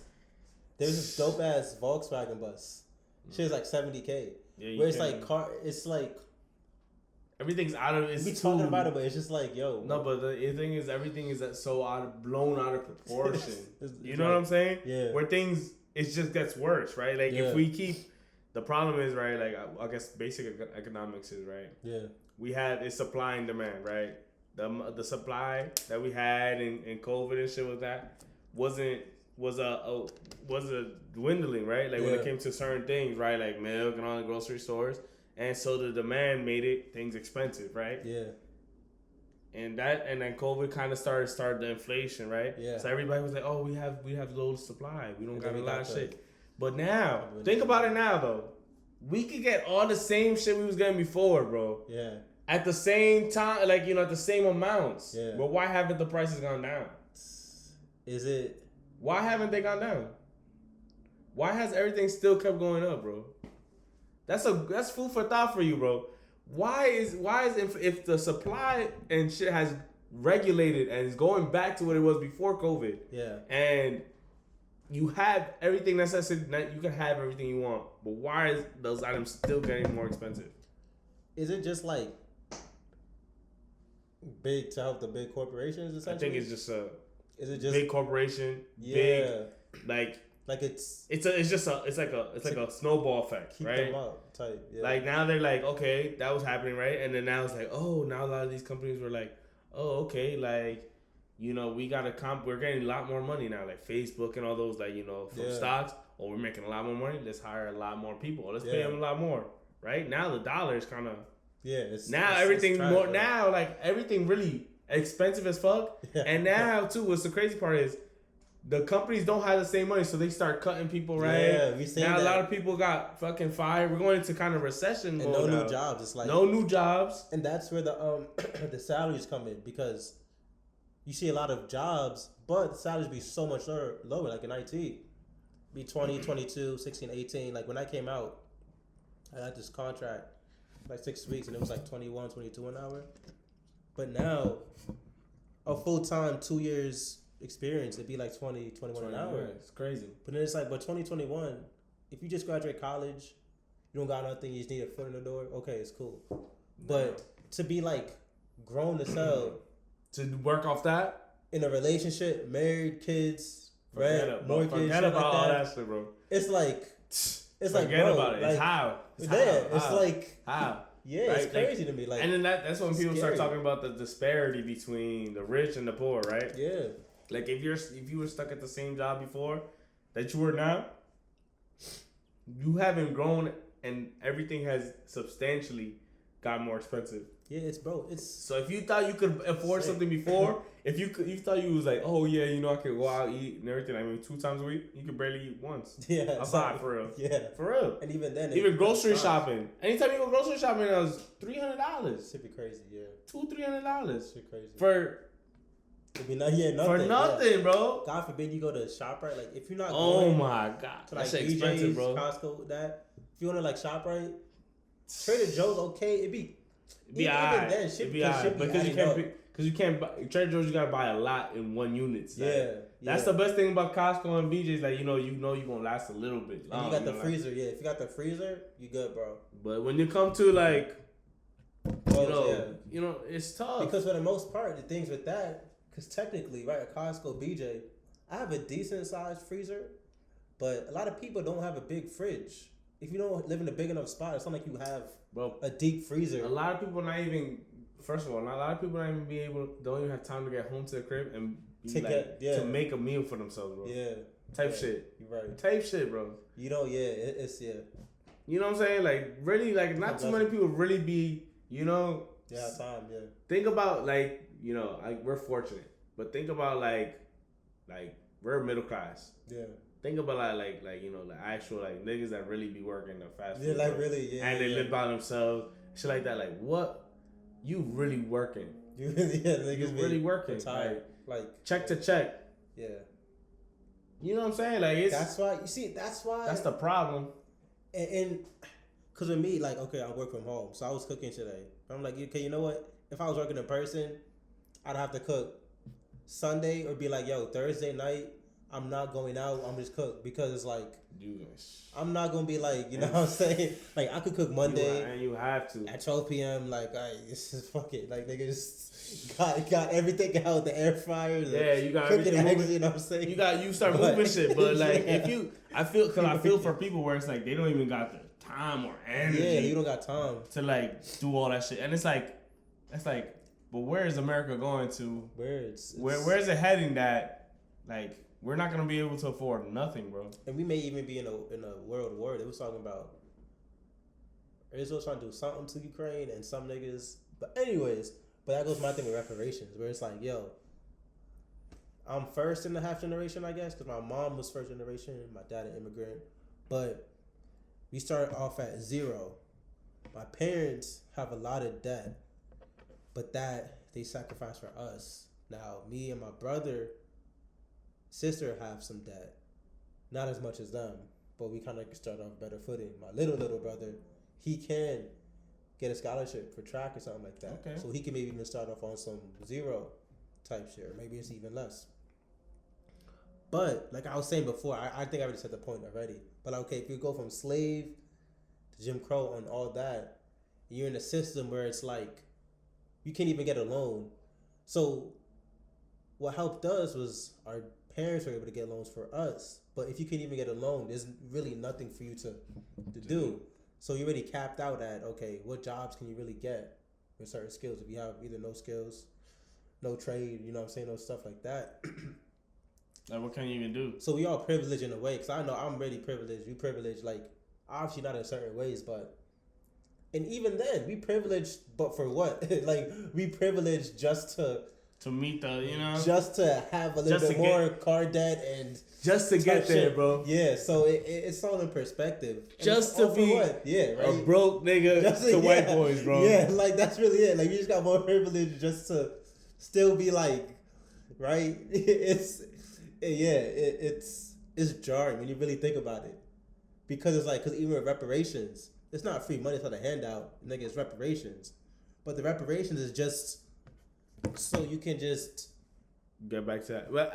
There's this dope ass Volkswagen bus. Shit's like $70K. Yeah, where it's like it's like everything's out of. We talking about it, but it's just like yo. No, but the thing is, everything is so blown out of proportion. You know what I'm saying? Yeah. Where things it just gets worse, right? Like if we keep the problem is right. Like I guess basic economics is right. Yeah. We had is supply and demand, right? The supply that we had in COVID and shit with that wasn't was dwindling, right? Like when it came to certain things, right? Like milk and all the grocery stores. And so the demand made things expensive, right? Yeah. And then COVID kind of started the inflation, right? Yeah. So everybody was like, "Oh, we have low supply. We don't got a lot of shit." But now, think about it now though. We could get all the same shit we was getting before, bro. Yeah. At the same time, like, at the same amounts. Yeah. But why haven't the prices gone down? Why haven't they gone down? Why has everything still kept going up, bro? That's food for thought for you, bro. Why is if the supply and shit has regulated and is going back to what it was before COVID? Yeah. And you have everything necessary, you can have everything you want, but why is those items still getting more expensive? Is it just like big to help the big corporations? Essentially, I think it's just Is it just big corporation? Yeah. Big, like it's like a snowball effect, keep right? them up type. Yeah. Like now they're like, okay, that was happening, right? And then now it's like, oh, now a lot of these companies were like, oh, okay, like, we got we're getting a lot more money now, like Facebook and all those, like, from stocks. Oh, we're making a lot more money. Let's hire a lot more people. Let's pay them a lot more, right? Now the dollar is kind of everything more right? Now, like, everything really expensive as fuck. Yeah. And now too, what's the crazy part is the companies don't have the same money, so they start cutting people, right? Yeah, we see now that. A lot of people got fucking fired. We're going into kind of recession and mode. No new jobs. It's like no new jobs, and that's where the the salaries come in, because you see a lot of jobs, but the salaries be so much lower. Like in IT, be 20, 22, 16, 18. Like when I came out, I got this contract like 6 weeks, and it was like 21, 22 an hour. But now, a full-time 2 years experience, it'd be like 20, 21 an hour. It's crazy. But then it's like, but 2021, if you just graduate college, you don't got nothing, you just need a foot in the door, okay, it's cool. But to be like grown as hell, to work off that in a relationship, married, kids, rent, mortgage, forget about like all that shit, bro. It's like, forget bro, about it. It's like, how. It's like how. Yeah, right? It's crazy to me. Like, and then that's when people start talking about the disparity between the rich and the poor, right? Yeah. Like if you were stuck at the same job before that you were now, you haven't grown and everything has substantially got more expensive. Yeah, it's so if you thought you could afford something before, if you thought you was like, oh yeah, I could go out eat and everything. I mean, 2 times a week, you could barely eat once. Yeah, outside for real. Yeah, for real. And even then, grocery shopping. Anytime you go grocery shopping, it was $300. Should be crazy. Yeah, $200-$300. Should crazy for. It'd be nothing. For nothing, bro. God forbid you go to ShopRite. Like if you're not. Oh my God, to like that's BJ's, expensive, bro. Costco, that. If you want to like ShopRite, Trader Joe's okay. It'd be alright. Then, shit, because you can't buy Trader Joe's. You gotta buy a lot in one unit. That's the best thing about Costco and BJ's. Like you gonna last a little bit. And you got the freezer. Yeah, if you got the freezer, you good, bro. But when you come to like, it's tough because for the most part, the things with that. Because technically, right, at Costco, BJ, I have a decent sized freezer, but a lot of people don't have a big fridge. If you don't live in a big enough spot, it's not like you have a deep freezer. A lot of people don't even don't even have time to get home to the crib and to make a meal for themselves, bro. Yeah. Type shit. You're right. Type shit, bro. You know, it's. You know what I'm saying? Like, really, like, not too many people really be, time, Think about, like, we're fortunate, but think about like we're middle class. Yeah. Think about like actual like niggas that really be working the fast food. Yeah, like really, and they live by themselves, shit like that. Like what? You really working? Niggas really working? Like check to check. Yeah. You know what I'm saying? Like that's why you see. That's why that's the problem. And because with me, like, okay, I work from home, so I was cooking today. I'm like, okay, you know what? If I was working in person, I'd have to cook Sunday or be like, yo, Thursday night, I'm not going out. I'm just cook because it's like, I'm not gonna be like, you know what I'm saying? Like I could cook Monday, and you have to at 12 p.m. Like, this is fuck it. Like niggas got everything out, the air fryer. You got everything moving. Eggs, you know what I'm saying? You start moving shit, but like I feel for people where it's like they don't even got the time or energy. Yeah, you don't got time to like do all that shit, and it's like, but where is America going to? Where is it heading? That like we're not gonna be able to afford nothing, bro. And we may even be in a world war. They was talking about Israel trying to do something to Ukraine and some niggas. But anyways, that goes my thing with reparations, where it's like, yo, I'm first in the half generation, I guess, because my mom was first generation, my dad an immigrant, but we started off at 0. My parents have a lot of debt, but that they sacrificed for us. Now, me and my sister have some debt. Not as much as them, but we kind of start off better footing. My little brother, he can get a scholarship for track or something like that. Okay. So he can maybe even start off on some 0 type shit, or maybe it's even less. But like I was saying before, I think I already said the point already. But like, okay, if you go from slave to Jim Crow and all that, you're in a system where it's like you can't even get a loan. So what helped us was our parents were able to get loans for us. But if you can't even get a loan, there's really nothing for you to do. So you're already capped out at, okay, what jobs can you really get with certain skills? If you have either no skills, no trade, you know what I'm saying, no stuff like that. Like, what can you even do? So we all privileged in a way, because I know I'm really privileged. We privileged, like, obviously not in certain ways, but... And even then, we privileged, but for what? Like, we privileged just to meet the, you know? Just to have a little bit more car debt and... Just to get there, bro. Yeah, so it's all in perspective. Just to be what? Yeah, right? A broke nigga to white boys, bro. Yeah, like, that's really it. Like, you just got more privilege just to still be like, right? It's jarring when you really think about it. Because it's like, because even with reparations, it's not free money, it's not a handout. Nigga, it's reparations. But the reparations is just so you can just get back to that. But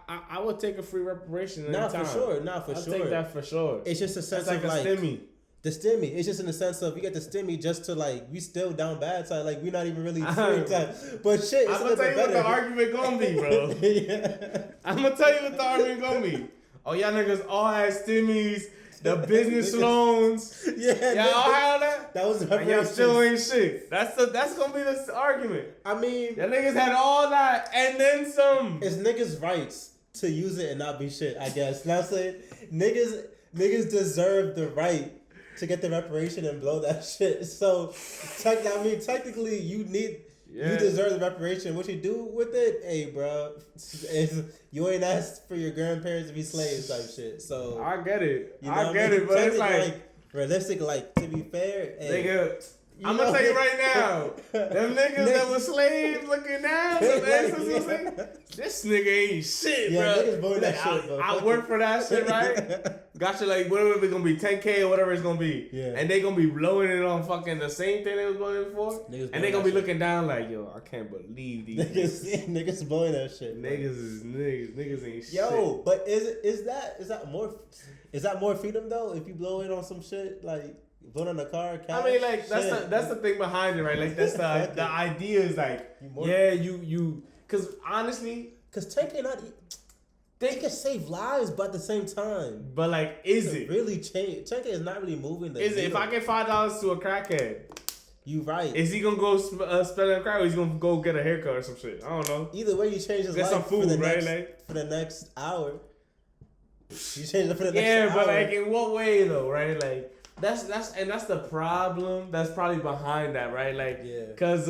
I would take a free reparation. Not for sure. I'll take that for sure. It's just a sense of like a stimmy. The stimmy. It's just in the sense of you get the stimmy just to like we still down bad side. Like we're not even really free time. But shit, it's I'm gonna tell you what the argument gonna be, bro. Yeah. I'm gonna tell you what the argument gonna be. Oh, y'all niggas all had stimmies. The business loans, y'all all had that. That was the and y'all still ain't shit. That's gonna be the argument. I mean, y'all niggas had all that and then some. It's niggas' rights to use it and not be shit. I guess. Now saying niggas deserve the right to get the reparation and blow that shit. So, technically, you deserve the reparation. What you do with it, hey, bro, you ain't asked for your grandparents to be slaves type shit. So I get it. You know I get it, but it's like realistic. Like to be fair, hey, nigga. I'm gonna tell you right now, them niggas that was slaves looking down, this nigga ain't shit, bro. Niggas blowing that shit, bro. I work for that shit, right? Got you like whatever it's gonna be, 10K or whatever it's gonna be. Yeah. And they gonna be blowing it on fucking the same thing they was blowing it for. And they gonna be looking down like, yo, I can't believe these niggas blowing that shit. Bro. Niggas ain't shit. Yo, but is that more freedom though? If you blow it on some shit like. Put on a car, cash, I mean, like that's the thing behind it, right? Like that's the idea is like, you, because honestly, because 10K they can save lives, but at the same time, but like, is it really change? 10K is not really moving the. Is it if I get $5 to a crackhead? You right? Is he gonna go spend a crack, or he's gonna go get a haircut or some shit? I don't know. Either way, you change his life some food, for the next hour. You change it for the next hour. Yeah, but like in what way though, right? Like. That's the problem that's probably behind that, right? Like, cause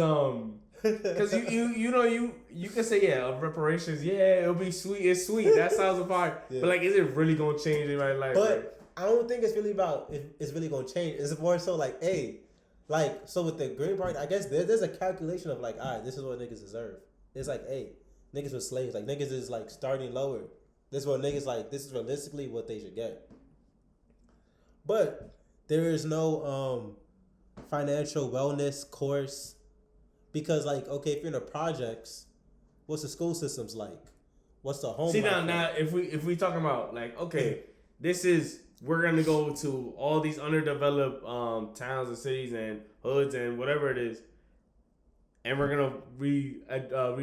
you can say reparations, it'll be sweet, it's sweet, that sounds fire, but like, is it really gonna change anybody's life? But right? I don't think it's really about if it's really gonna change. It's more so like, hey, like so with the Green Party, I guess there's a calculation of like, all right, this is what niggas deserve. It's like, hey, niggas were slaves, like niggas is like starting lower. This is what niggas like. This is realistically what they should get, but. There is no financial wellness course because, like, okay, if you're in the projects, what's the school systems like? What's the home? See now, if we talking about like, okay, we're gonna go to all these underdeveloped towns and cities and hoods and whatever it is, and we're gonna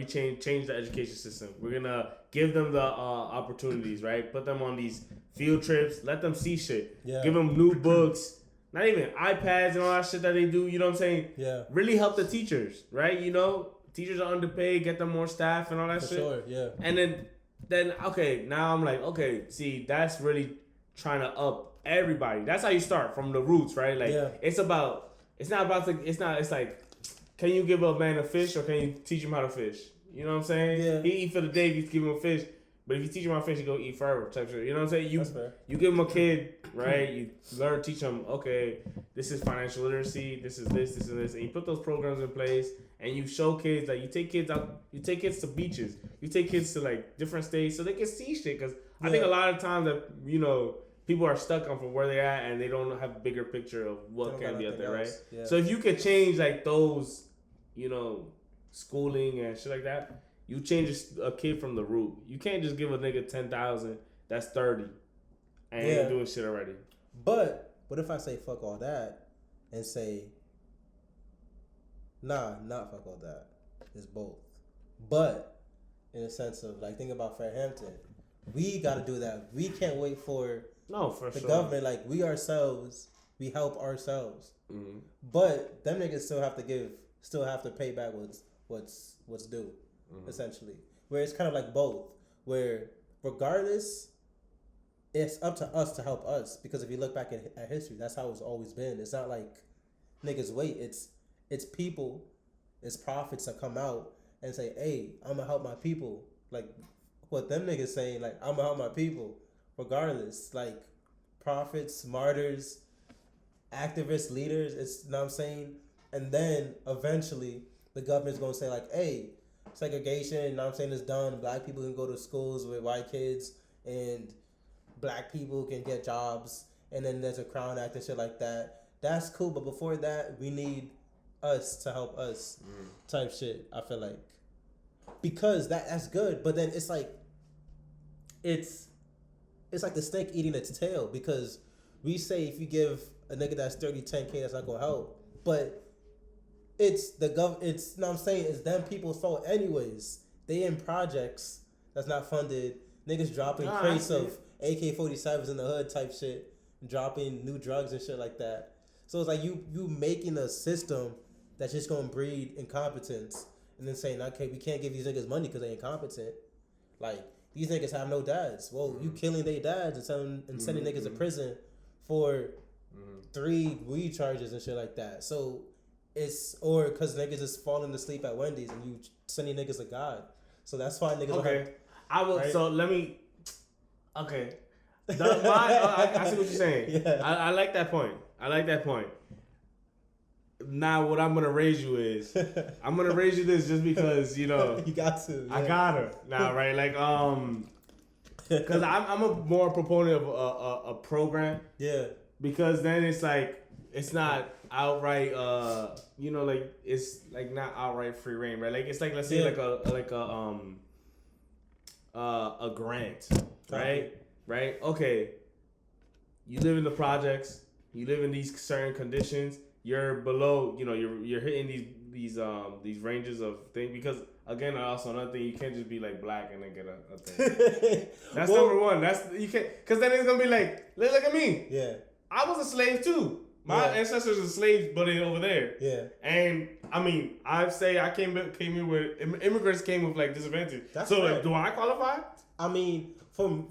change the education system. We're gonna give them the opportunities, right? Put them on these field trips. Let them see shit. Yeah. Give them new books. Not even iPads and all that shit that they do. You know what I'm saying? Yeah. Really help the teachers, right? You know, teachers are underpaid. Get them more staff and all that shit. Sure. Yeah. And then then okay, now I'm like, okay, see, that's really trying to up everybody. That's how you start from the roots, right? Like it's like, can you give a man a fish or can you teach him how to fish? You know what I'm saying? Yeah. He eat for the day if you give him a fish. But if you teach him how to fish, he go eat forever type shit. You know what I'm saying? You give him a kid, right? You teach him, okay, this is financial literacy, this is this, and you put those programs in place, and you show kids, like, you take kids out, you take kids to beaches, you take kids to, like, different states so they can see shit. Because I think a lot of times that, you know, people are stuck on from where they're at, and they don't have a bigger picture of what can be out there, right? Yeah. So if you could change, like, those, you know, schooling and shit like that, you change a kid from the root. You can't just give a nigga 10,000 that's 30 and ain't doing shit already. But what if I say fuck all that and say, nah, not fuck all that. It's both. But in a sense of, like, think about Fairhampton. We got to do that. We can't wait for the government. Like, we ourselves, we help ourselves. Mm-hmm. But them niggas still have to pay back what's due. Mm-hmm. Essentially, where it's kind of like both, where regardless, it's up to us to help us, because if you look back at history, that's how it's always been. It's not like niggas wait, it's people, it's prophets that come out and say, hey, I'm gonna help my people, like what them niggas saying, like, I'm gonna help my people regardless, like prophets, martyrs, activists, leaders, it's, you know what I'm saying? And then eventually the government's gonna say, like, hey, segregation, you know what I'm saying, is done. Black people can go to schools with white kids, and black people can get jobs, and then there's a Crown Act and shit like that. That's cool, but before that, we need us to help us type shit, I feel like. Because that's good, but then it's like the snake eating its tail, because we say if you give a nigga that's 30, 10K, that's not gonna help. But it's you know what I'm saying, it's them people's fault anyways. They in projects that's not funded. Niggas dropping crates of AK-47s in the hood type shit, dropping new drugs and shit like that. So it's like you making a system that's just gonna breed incompetence, and then saying, okay, we can't give these niggas money because they incompetent. Like, these niggas have no dads. Well, you killing their dads and sending niggas to prison for 3 weed charges and shit like that. So or because niggas is falling asleep at Wendy's and you sending niggas to God. So that's why niggas right? So let me. Okay. I see what you're saying. Yeah. I like that point. Now what I'm gonna raise you is, I'm gonna raise you this just because, you know, you got to. Yeah. I got her now, right? Like because I'm a more proponent of a program. Yeah. Because then it's like, it's not outright, you know, like, it's like not outright free reign, right? Like, it's like, let's say like a grant, right? Right? Okay. You live in the projects, you live in these certain conditions, you're below, you know, you're hitting these ranges of things, because again, also another thing, you can't just be like black and then get a thing. That's number one. You can't, because then it's gonna be like, look at me. Yeah. I was a slave too. My ancestors were slaves, but over there. Yeah. And I mean, I say I came here with immigrants came with like disadvantage. That's so like, do I qualify? I mean, for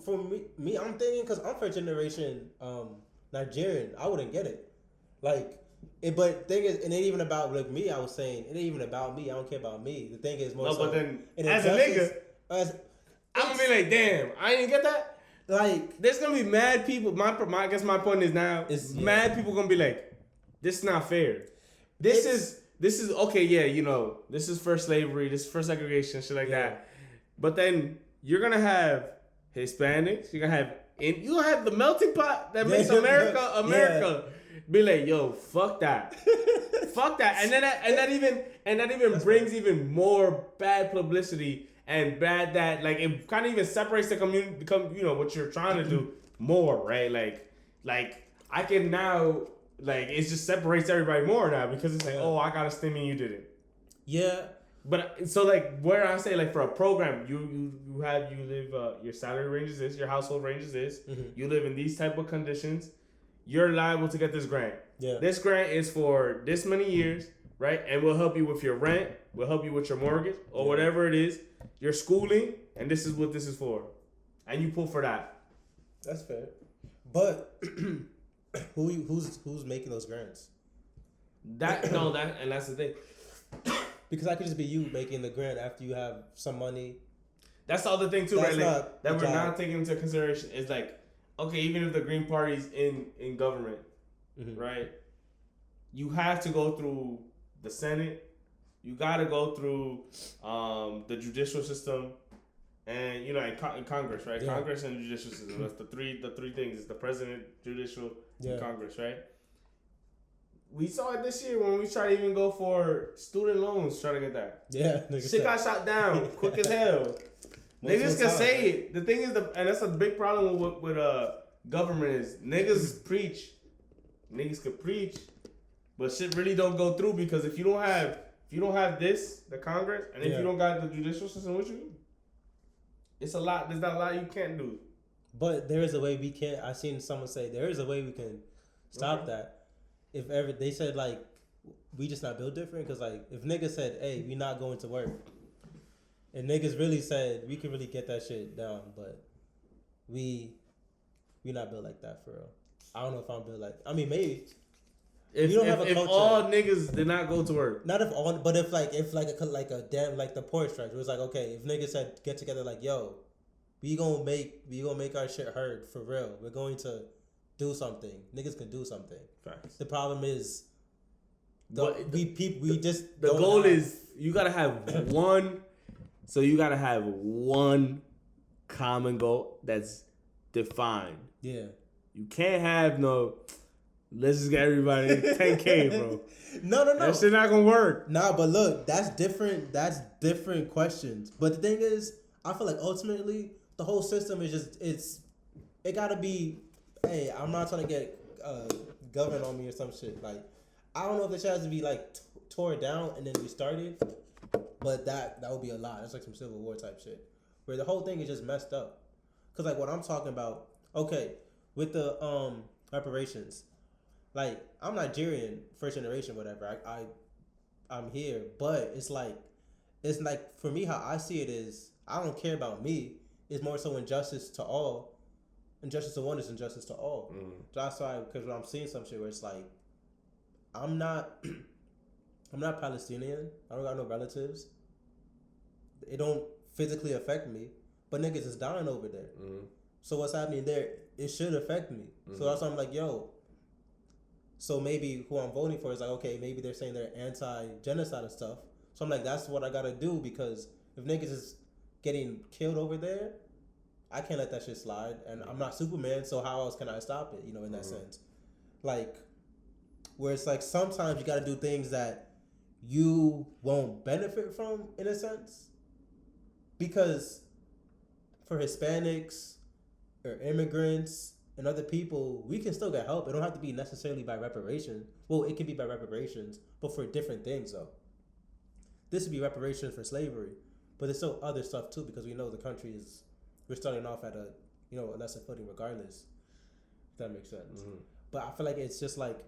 me, I'm thinking, because I'm first generation Nigerian, I wouldn't get it. Like, but thing is, it ain't even about like me. I was saying, it ain't even about me. I don't care about me. The thing is more. No, but then as a nigga, I'm gonna be like, damn, I didn't get that. Like, there's gonna be mad people. I guess my point is now, mad people gonna be like, this is not fair. This is okay. Yeah, you know, this is first slavery. This is first segregation, shit like that. But then you're gonna have Hispanics. You're gonna have the melting pot that makes America. Yeah. Be like, yo, fuck that, fuck that, and that even brings even more bad publicity. And bad that, like, it kind of even separates the community, you know, what you're trying to do more, right? Like I can now, like, it just separates everybody more now, because it's like, oh, I got a stimmy and you didn't. Yeah. But so, like, where I say, like, for a program, you live, your salary range is this, your household range is this, you live in these type of conditions, you're liable to get this grant. Yeah. This grant is for this many years, right? And we'll help you with your rent, we'll help you with your mortgage or whatever it is. Your schooling, and this is what this is for, and you pull for that. That's fair, but who's making those grants? That's the thing. Because that could just be you making the grant after you have some money. That's the other thing too, That's right? Like, that we're job. not taking into consideration is like, okay, even if the Green Party's in government, right? You have to go through the Senate. You got to go through the judicial system, and in Congress, right? Yeah. Congress and judicial system. That's the three things. It's the president, judicial, and Congress, right? We saw it this year when we tried to even go for student loans, trying to get that. Yeah, shit got shot down quick as hell. Niggas can say it. The thing is, and that's a big problem with government is niggas preach. Niggas can preach, but shit really don't go through because if you don't have this, the Congress, and if you don't got the judicial system with you, it's a lot. There's not a lot you can't do. But there is a way we can. I seen someone say there is a way we can stop that. If ever they said like we just not built different because like if niggas said hey we not going to work and niggas really said we can really get that shit down but we not built like that for real. I don't know if I'm built like maybe if you don't have a culture. If all niggas did not go to work, not if all, but if a damn like the port strike, it was like okay if niggas said get together like yo we gonna make our shit heard for real. We're going to do something. Niggas can do something. Facts. The problem is, the goal is you gotta have one. So you gotta have one common goal that's defined. Yeah. You can't have no. Let's just get everybody 10K, bro. No. That shit not gonna work. Nah, but look, that's different. That's different questions. But the thing is, I feel like ultimately the whole system is just it gotta be. Hey, I'm not trying to get government on me or some shit. Like, I don't know if the shit has to be like tore down and then restarted, but that would be a lot. That's like some Civil War type shit, where the whole thing is just messed up. Cause like what I'm talking about, okay, with the reparations, like I'm Nigerian, first generation, whatever. I'm here, but it's like for me how I see it is I don't care about me. It's more so injustice to all. Injustice to one is injustice to all. That's why, because when I'm seeing some shit where it's like, I'm not Palestinian. I don't got no relatives. It don't physically affect me, but niggas is dying over there. So what's happening there? It should affect me. So that's why I'm like, yo. So maybe who I'm voting for is like, okay, maybe they're saying they're anti-genocide and stuff. So I'm like, that's what I gotta do because if niggas is getting killed over there, I can't let that shit slide, and I'm not Superman, so how else can I stop it? In that sense, like where it's like sometimes you got to do things that you won't benefit from in a sense, because for Hispanics or immigrants and other people, we can still get help. It don't have to be necessarily by reparations. Well, it can be by reparations, but for different things though. This would be reparations for slavery, but there's still other stuff too because we know the country is. We're starting off at a lesser footing regardless. If that makes sense. But I feel like it's just like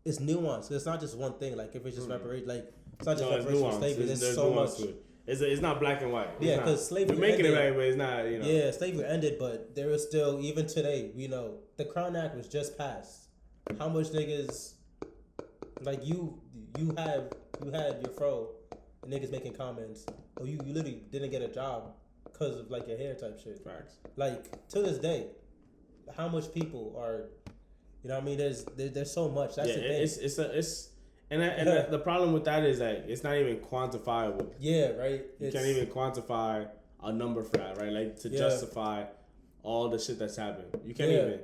it's nuanced. It's not just one thing. Like if it's just reparation, like it's not just reparations for slavery. There's so much. It's not black and white. Yeah, because slavery. We're making it right, but it's not. Yeah, slavery ended, but there is still even today. The Crown Act was just passed. How much niggas like you had your fro. And niggas making comments, oh, you literally didn't get a job because of like your hair type shit. Facts. Like to this day, how much people are, There's so much. That's the thing. The problem with that is that it's not even quantifiable. Yeah, right. You can't even quantify a number for that, right? Like to justify all the shit that's happened. You can't even.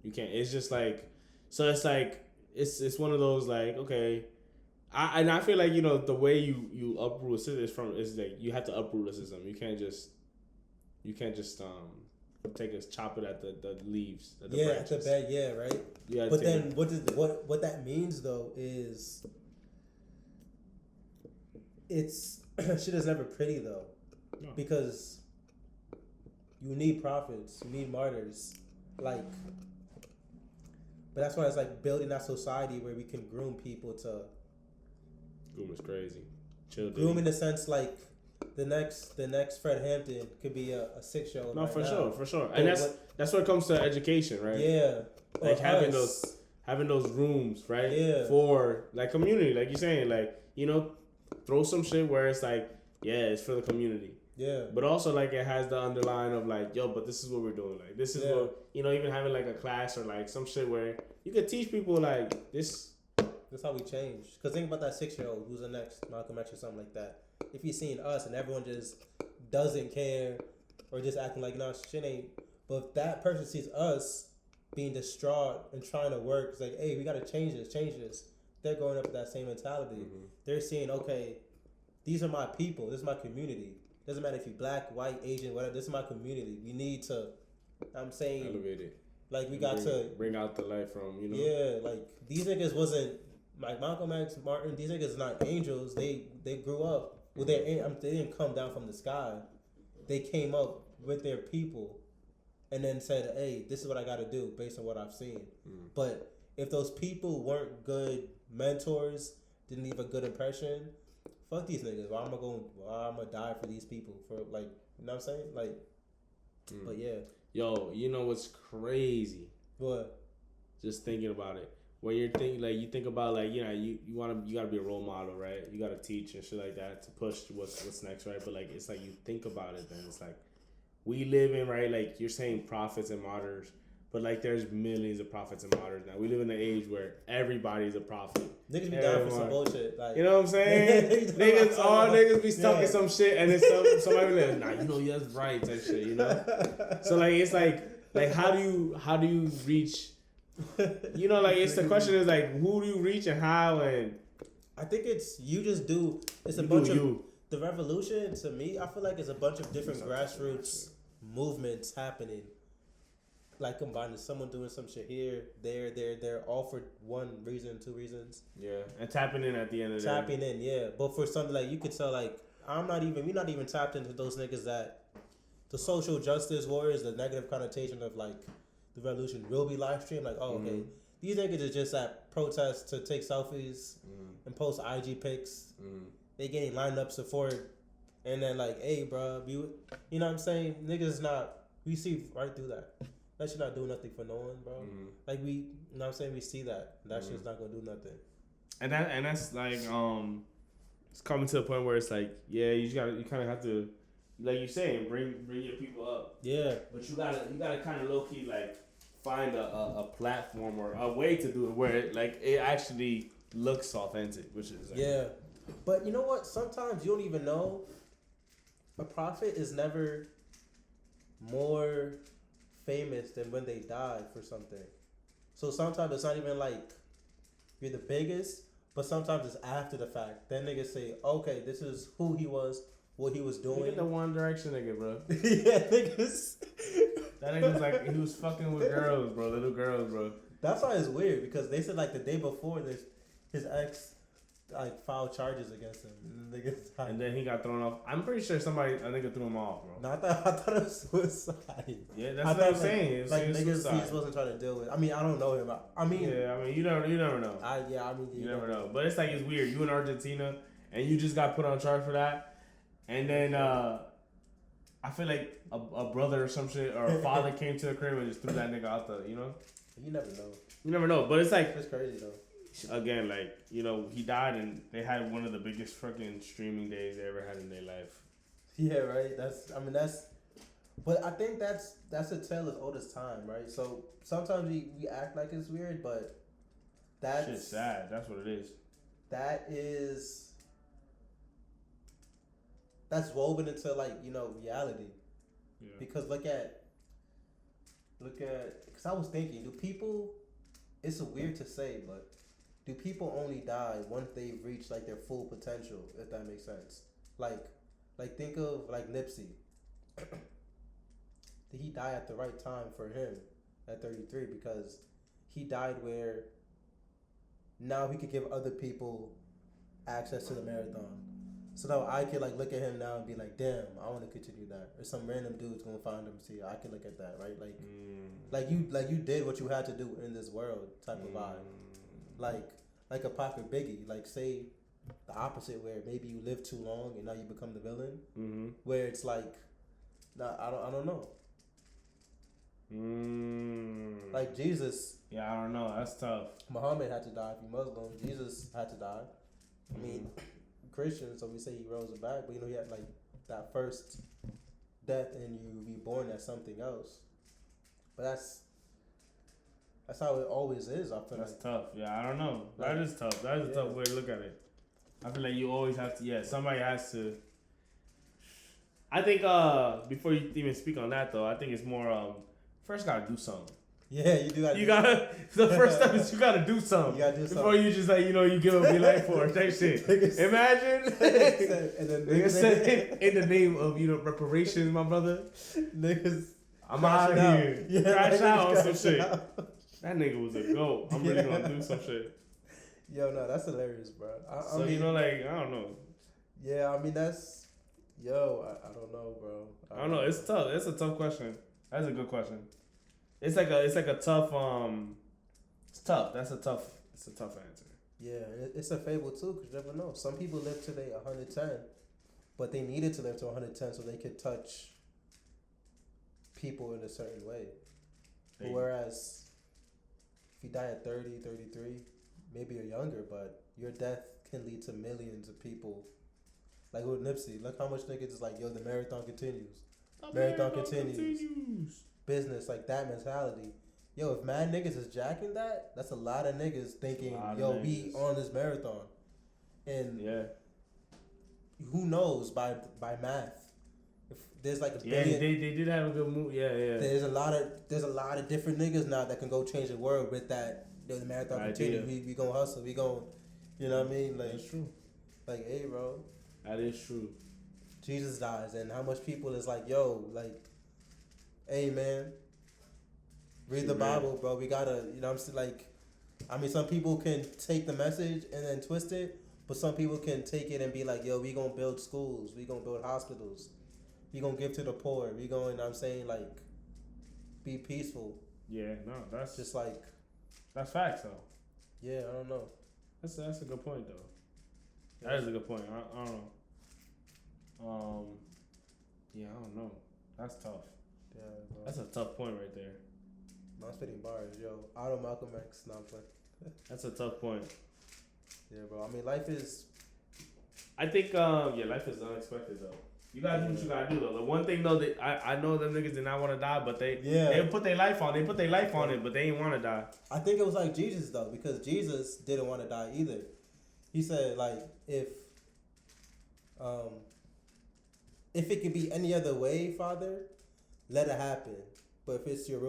You can't. It's just like, so it's like it's one of those like okay. I feel like the way you uproot a system is like you have to uproot a system. You can't just chop it at the leaves. At the branches. At the bed, right. Yeah, but then what that means though is it's shit is never pretty though, because you need prophets, you need martyrs, like. But that's why it's like building that society where we can groom people to. Groom is crazy. Children. Groom in the sense like The next Fred Hampton could be a 6-year-old. No, right for now. sure, for sure. And that's where it comes to education, right? Yeah. Like having those rooms, right? Yeah. For like community, like you're saying, like, you know, throw some shit where it's like, yeah, it's for the community. Yeah. But also like it has the underline of like, yo, but this is what we're doing. Like this is what, you know, even having like a class or like some shit where you could teach people like this. That's how we change. Because think about that 6-year-old who's the next Malcolm X or something like that. If he's seeing us and everyone just doesn't care or just acting like, no, shit ain't. But if that person sees us being distraught and trying to work, it's like, hey, we got to change this. They're growing up with that same mentality. Mm-hmm. They're seeing, okay, these are my people. This is my community. Doesn't matter if you're black, white, Asian, whatever. This is my community. We need to, I'm saying, elevate it. Like, we got to bring out the light from, you know. Yeah, like, these niggas wasn't, like Malcolm X, Martin, these niggas not angels. They grew up with they didn't come down from the sky. They came up with their people and then said, hey, this is what I got to do based on what I've seen. But if those people weren't good mentors, didn't leave a good impression, fuck these niggas. I'm gonna die for these people for, like, you know what I'm saying? Like, but yeah. Yo, you know what's crazy? What? Just thinking about it. When you're thinking, like, you think about, like, you know, you gotta be a role model, right? You gotta teach and shit like that to push what's next, right? But like, it's like you think about it, then it's like we live in, right? Like you're saying, prophets and martyrs, but like there's millions of prophets and martyrs now. We live in an age where everybody's a prophet. Niggas be down for some bullshit, like, you know what I'm saying? niggas be stuck in some shit, and then somebody be like, nah, you know, yeah, that's right, type shit, you know? So like, it's like how do you reach? You know, like, it's the question is like, who do you reach and how? And I think it's a bunch of the revolution. To me, I feel like it's a bunch of different grassroots movements happening, like combining someone doing some shit here, there, all for one reason, 2 reasons. Yeah, and tapping in at the end of the day. Tapping in, yeah. But for something like, you could tell, like, we're not even tapped into those niggas that the social justice warriors, the negative connotation of like the revolution will be live streamed. Like, oh, okay, these niggas are just at protests to take selfies and post IG pics. They getting lined up support, and then like, hey, bro, you know what I'm saying? Niggas we see right through that. That shit not doing nothing for no one, bro. Like, you know what I'm saying? We see that. That shit's not gonna do nothing. And that's like, it's coming to the point where it's like, yeah, you kind of have to, like you're saying, bring your people up. Yeah. But you gotta kind of low key like find a platform or a way to do it where it actually looks authentic, which is like, yeah. But you know what? Sometimes you don't even know. A prophet is never more famous than when they died for something. So sometimes it's not even like you're the biggest, but sometimes it's after the fact. Then niggas say, okay, this is who he was, what he was doing. Look at the One Direction nigga, bro. Yeah, niggas. That nigga was like, he was fucking with girls, bro, little girls, bro. That's why it's weird, because they said like the day before this, his ex like filed charges against him. And then he got thrown off. I'm pretty sure a nigga threw him off, bro. No, I thought it was suicide. Yeah, that's what I'm saying. Like niggas he wasn't trying to deal with. I mean, I don't know him. I mean, you never know. You never know. But it's like, it's weird. You in Argentina and you just got put on charge for that, and then I feel like a brother or some shit or a father came to the crib and just threw that nigga out the, you know. You never know. You never know. But it's like, it's crazy though. Again, like, you know, he died and they had one of the biggest fucking streaming days they ever had in their life. Yeah, right. But I think that's a tale as old as time, right? So sometimes we act like it's weird, but that's shit's sad. That's what it is. That's woven into, like, you know, reality. Yeah. Because look at, because I was thinking, it's weird to say, but do people only die once they've reached like their full potential, if that makes sense? Like think of like Nipsey. Did he die at the right time for him at 33? Because he died where now he could give other people access to the marathon. So now I could like look at him now and be like, damn, I want to continue that. Or some random dude's gonna find him. See, I can look at that, right? Like you did what you had to do in this world type of vibe. Like a Pac or Biggie. Like, say the opposite, where maybe you live too long and now you become the villain. Mm-hmm. Where it's like, nah, I don't know. Like Jesus. Yeah, I don't know. That's tough. Muhammad had to die. If you Muslim, Jesus had to die. I mean, Christian, so we say he rose back, but he had like that first death and you reborn as something else. But that's how it always is. I feel that's like tough. Yeah, I don't know. That is tough. That is a tough way to look at it. I feel like you always have to. Yeah, somebody has to. I think before you even speak on that though, I think it's more first gotta do something. Yeah, you do. You gotta. The first step is you gotta do something. You gotta do before something. you just like you give up your life for it. That shit. Imagine. And then Niggas said in the name of reparations, my brother. Niggas. I'm out of here. Yeah, crash out on some shit. Out. That nigga was a goat. I'm really gonna do some shit. Yo, no, that's hilarious, bro. I So mean, like I don't know. Yeah, I mean that's. Yo, I don't know, bro. I don't know. It's tough. It's a tough question. That's a good question. It's like a tough It's tough. It's a tough answer. Yeah, it's a fable too, because you never know. Some people live today 110, but they needed to live to 110 so they could touch people in a certain way. Whereas if you die at 30, 33, maybe you're younger, but your death can lead to millions of people. Like with Nipsey, look how much niggas is like, yo, the marathon continues. Marathon continues. Business, like that mentality. Yo, if mad niggas is jacking that, that's a lot of niggas thinking, yo, we on this marathon. And who knows by math. If there's like a billion, they did have a good move. Yeah. There's a lot of different niggas now that can go change the world with that. Yo, the marathon continues. We gonna hustle. We gonna, you know what I mean? Like, that's true. Like, hey, bro. That is true. Jesus dies, and how much people is like, yo, like, hey, man, read the Bible, bro. We gotta, I'm still like, I mean, some people can take the message and then twist it, but some people can take it and be like, yo, we gonna build schools, we gonna build hospitals, we gonna give to the poor, we going, I'm saying, like, be peaceful. Yeah, no, that's just like, that's facts though. Yeah, I don't know. That's a good point though. That is a good point. I don't know. Yeah, I don't know. That's tough. Yeah, bro. That's a tough point right there. I'm spitting bars, yo. Otto Malcolm X, no, I'm playing. That's a tough point. Yeah, bro. I mean, life is. I think, life is unexpected though. You gotta do what you gotta do though. The one thing though that I know them niggas did not want to die, but they put their life on. They put their life on it, but they didn't want to die. I think it was like Jesus though, because Jesus didn't want to die either. He said like if it could be any other way, Father, let it happen. But if it's your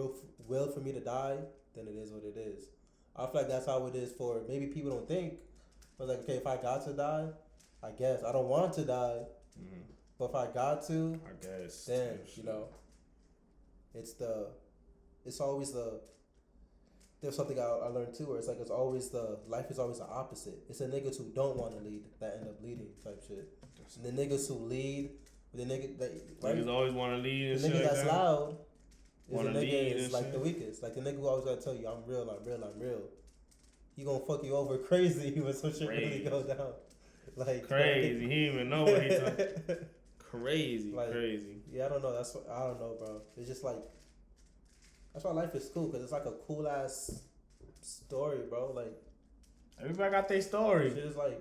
will for me to die, then it is what it is. I feel like that's how it is for maybe people don't think, but like okay, if I got to die, I guess I don't want to die. Mm-hmm. But if I got to, I guess then it's always there's something I learned too, where it's like life is always the opposite. It's the niggas who don't want to lead that end up leading type shit. And the niggas who lead, niggas always want to lead. And the nigga that's loud is the nigga is like the weakest. Like the nigga who always gotta tell you, I'm real. He gonna fuck you over crazy when some shit really go down. Like crazy. He didn't even know what he talking. Crazy. Yeah, I don't know. I don't know, bro. It's just like that's why life is cool, because it's like a cool ass story, bro. Like everybody got their story.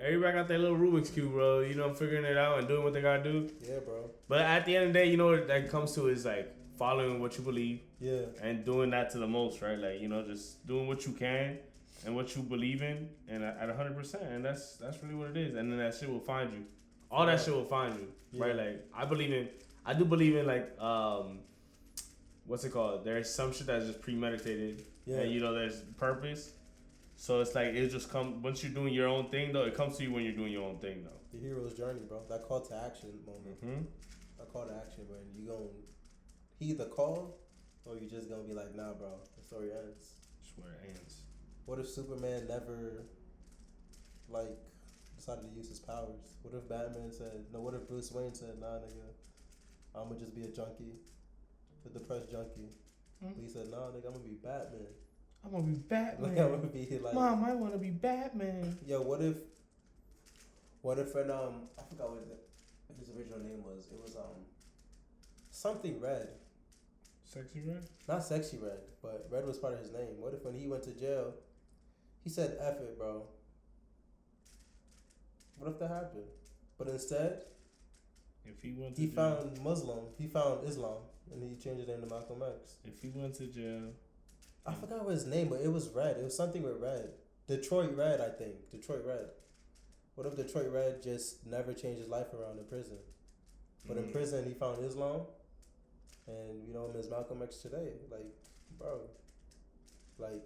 Everybody got their little Rubik's Cube, bro. Figuring it out and doing what they gotta do. Yeah, bro. But at the end of the day, what that comes to is like following what you believe. Yeah. And doing that to the most, right? Like just doing what you can and what you believe in, and at 100%, and that's really what it is. And then that shit will find you. All that shit will find you, right? Like I do believe in like what's it called? There's some shit that's just premeditated, and there's purpose. So it's like it just comes once you're doing your own thing, though. It comes to you when you're doing your own thing, though. The hero's journey, bro. That call to action moment. Mm-hmm. That call to action, man. You gonna heed the call, or you just gonna be like, nah, bro. The story ends. That's where it ends. What if Superman never, decided to use his powers? What if Batman said, no, what if Bruce Wayne said, nah, nigga, I'm gonna just be a junkie, a depressed junkie. Mm-hmm. But he said, nah, nigga, I'm gonna be Batman. I'm gonna be Batman. I'm gonna be like, Mom, I wanna be Batman. Yo, what What if I forgot what his original name was. It was something Red. Sexy Red? Not Sexy Red, but Red was part of his name. What if when he went to jail, he said F it, bro? What if that happened? But instead, if he went to he jail, found Muslim. He found Islam, and he changed his name to Malcolm X. If he went to jail, I forgot what his name, but it was Red. It was something with Red. Detroit Red, I think. Detroit Red. What if Detroit Red just never changed his life around in prison? But in prison, he found Islam, and you know him as Malcolm X today. Like, bro, like.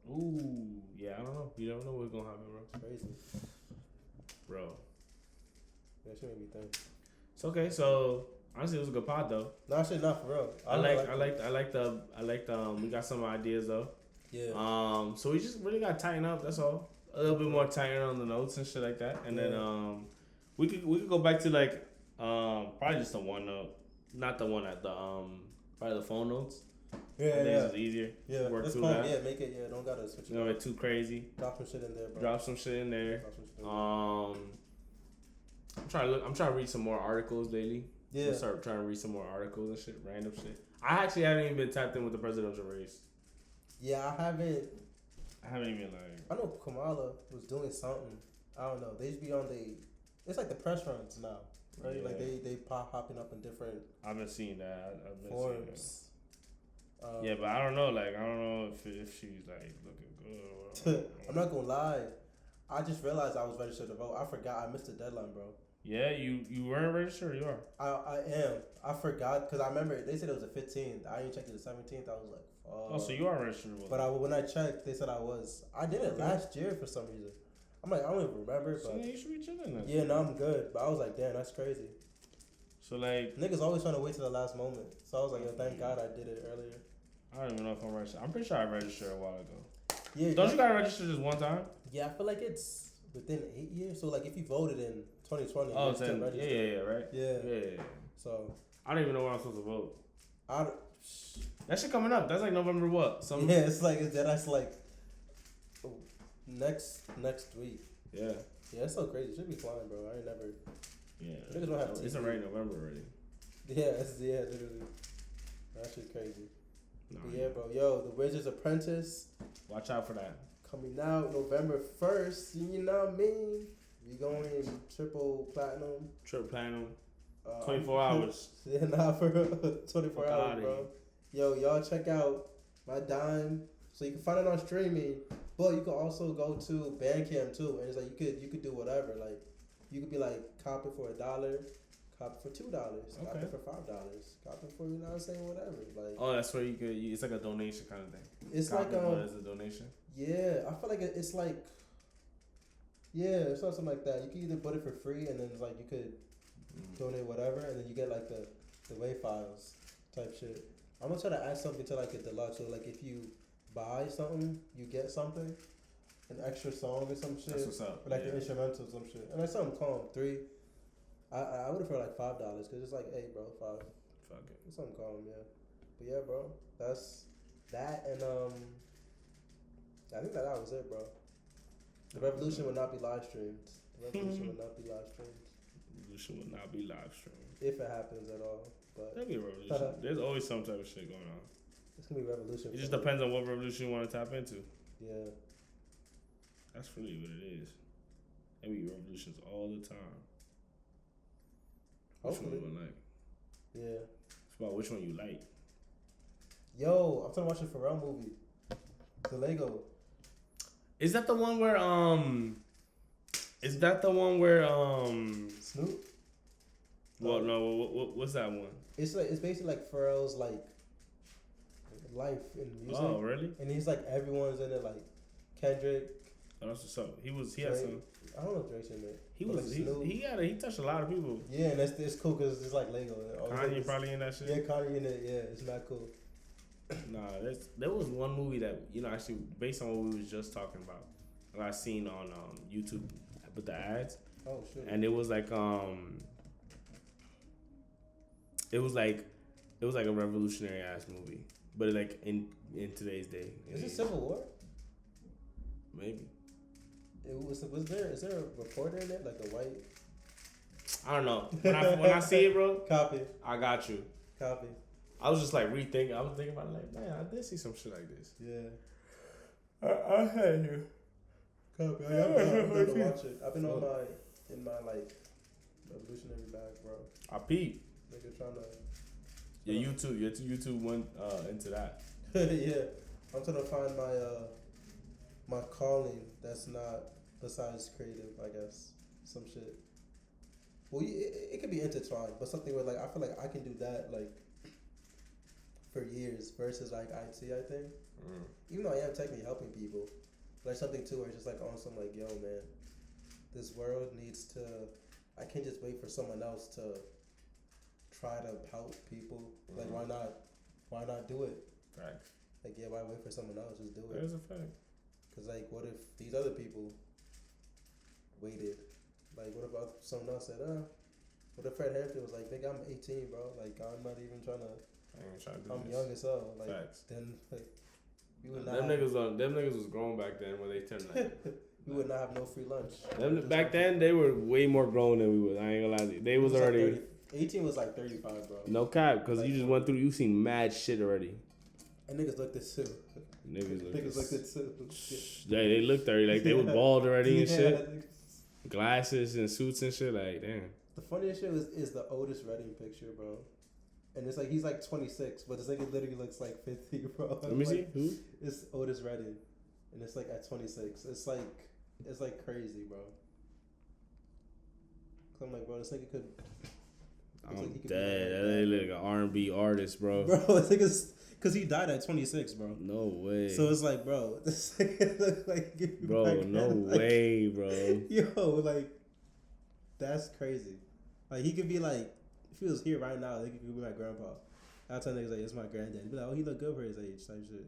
Ooh, yeah, I don't know. You don't know what's gonna happen, bro. It's crazy, bro. That shit made me think. It's okay. So honestly, it was a good pod though. No, actually, not for real. I like the. We got some ideas though. Yeah. So we just really gotta tighten up. That's all. A little bit more tighten on the notes and shit like that, and then we could go back to like probably just the one note, not the one at the probably the phone notes. Yeah, I think it's easier. Yeah, work that's through fine. that. Yeah, make it. Yeah, don't gotta switch it. You know, it's too crazy. Drop some shit in there, bro. Drop some shit in there. I'm trying to read some more articles lately. Yeah. I'll start trying to read some more articles and shit, random shit. I actually haven't even been tapped in with the presidential race. Yeah, I haven't even like. I know Kamala was doing something. I don't know. They just be on it's like the press runs now, right? Yeah. Like they hopping up in different. I've been seeing that. Forms. Yeah, but I don't know. Like, I don't know if she's like looking good. I'm not gonna lie. I just realized I was registered to vote. I forgot. I missed the deadline, bro. Yeah, you weren't registered. Or you are. I am. I forgot because I remember they said it was the 15th. I didn't check it the 17th. I was like, fuck. Oh, so you are registered. But when I checked, they said I was. I did it last year for some reason. I'm like, I don't even remember. So but you should be chilling then. Yeah, no, I'm good. But I was like, damn, that's crazy. So like, niggas always trying to wait till the last moment. So I was like, yo, thank God I did it earlier. I don't even know if I'm registered. I'm pretty sure I registered a while ago. Yeah. Don't you gotta register just one time? Yeah, I feel like it's within 8 years. So like, if you voted in 2020, oh, you're still registered. Yeah, right. Yeah. So I don't even know when I'm supposed to vote. That shit coming up. That's like November what? Yeah, it's like that's like next week. Yeah. Yeah, it's so crazy. It should be flying, bro. I ain't never. Yeah. Niggas don't have it's already November already. Yeah, literally. That shit's crazy. But yeah, bro. Yo, The Wizard's Apprentice. Watch out for that. Coming out November 1st. You know what I mean? We going triple platinum. 24 hours. Yeah, nah, for 24 hours, bro. Yo, y'all check out my Dime. So you can find it on streaming, but you can also go to Bandcamp too, and it's like you could do whatever. Like you could be like copy for $1, copy for $2, copy for $5, copy for you know what I'm saying, whatever. Like that's where you could. It's like a donation kind of thing. It's copy like as a donation. Yeah, I feel like it's like it's not something like that. You can either put it for free, and then it's like you could donate whatever, and then you get like the WAV files type shit. I'm gonna try to add something to like a deluxe. So like if you buy something, you get something, an extra song or some shit. That's what's up. Or like the instrumental or some shit. And that's something calm. 3. I would have for like $5 because it's like, hey, bro, 5. Fuck it. It's something calm, yeah. But yeah, bro, that's that, and I think that was it, bro. The revolution will not be live streamed. Revolution will not be live streamed. If it happens at all. But there'll be a revolution. There's always some type of shit going on. It's gonna be a revolution. It just depends on what revolution you want to tap into. Yeah. That's really what it is. There be revolutions all the time. Hopefully. Which one you like? Yeah. It's about which one you like. Yo, I'm trying to watch the Pharrell movie. The Lego. Is that the one where Snoop? Well, no. What's that one? It's basically like Pharrell's like life in music. Oh, really? And he's like everyone's in it, like Kendrick. Oh, that's what's up. He had some. I don't know if Drake's in it. He touched a lot of people. Yeah, and it's cool because it's like Lego. Kanye probably in that shit. Yeah, Kanye in it. Yeah, it's not cool. Nah, there was one movie that actually based on what we was just talking about, that I seen on YouTube with the ads. Oh shit! And it was like it was like a revolutionary ass movie, but like in today's day. Is it Civil War? Maybe. Is there a reporter in it, like a white? I don't know. When I see it, bro. Copy. I got you. Copy. I was just like rethinking. I was thinking about it, like, man, I did see some shit like this. Yeah. I had you. Copy. I'm going to watch it. I've been in my like revolutionary bag, bro. I peep. Nigga trying to. Your YouTube went into that. Yeah, I'm trying to find my calling that's not besides creative, I guess. Some shit. Well, it could be intertwined, but something where like I feel like I can do that like for years versus like IT. I think, even though I am technically helping people, like something too where it's just like on some like, yo man, this world needs to. I can't just wait for someone else to try to help people. Like why not do it? Facts. Like yeah, why wait for someone else? Just do it. There's a fact. Cause like, what if these other people waited? Like, what if someone else said, what if Fred Hampton was like, nigga, I'm 18, bro. Like, I'm not even trying to. I ain't trying to do I'm this. young as hell. Like, Facts. then like, we would not. Them niggas was grown back then when they turned like. We would not have no free lunch. Back then, they were way more grown than we was. I ain't gonna lie. They was already. Like 18 was like 35, bro. No cap, because like, you just went through. You seen mad shit already. And niggas looked this too. Niggas looked this too. They looked already like they was bald already and shit. Niggas. Glasses and suits and shit. Like damn. The funniest shit is the Otis Redding picture, bro. And it's like he's like 26, but this nigga literally looks like 50, bro. Let me see who. It's Otis Redding, and it's like at 26. It's like crazy, bro. Cause I'm like, bro, this nigga could. I'm like dead. That look like an R&B artist, bro. Bro, this nigga's because he died at 26, bro. No way. So it's like, bro, this nigga look like. Bro, no way, bro. Yo, like, that's crazy. Like he could be like, if he was here right now, he could be my grandpa. I'll tell niggas like, it's my granddad. He'd be like, oh, he look good for his age, type shit.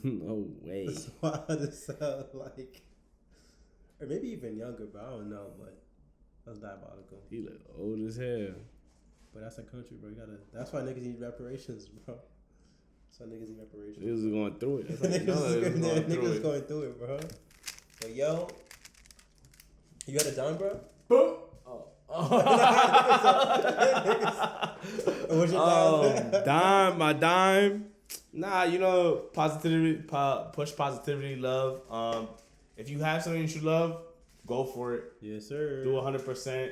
No way. That's wild as hell, like, or maybe even younger, but I don't know. But that's diabolical. He look old as hell. But that's a country, bro. You gotta. That's why niggas need reparations, bro. That's why niggas need reparations. Niggas is going through it. Niggas going through it, bro. But yo, you got a dime, bro? What's your dime? My dime. Nah, you know, positivity, push positivity, love. If you have something that you love, go for it. Yes, sir. Do 100%.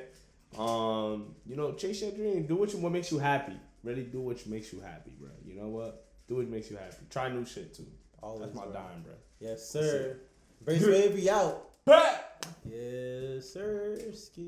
You know, chase your dream. Do what makes you happy. Really do what makes you happy, bro. You know what? Do what makes you happy. Try new shit too. Always, that's my bro. dime, bro. Yes, sir. Brace wave, we out. Yes, sir. Ski.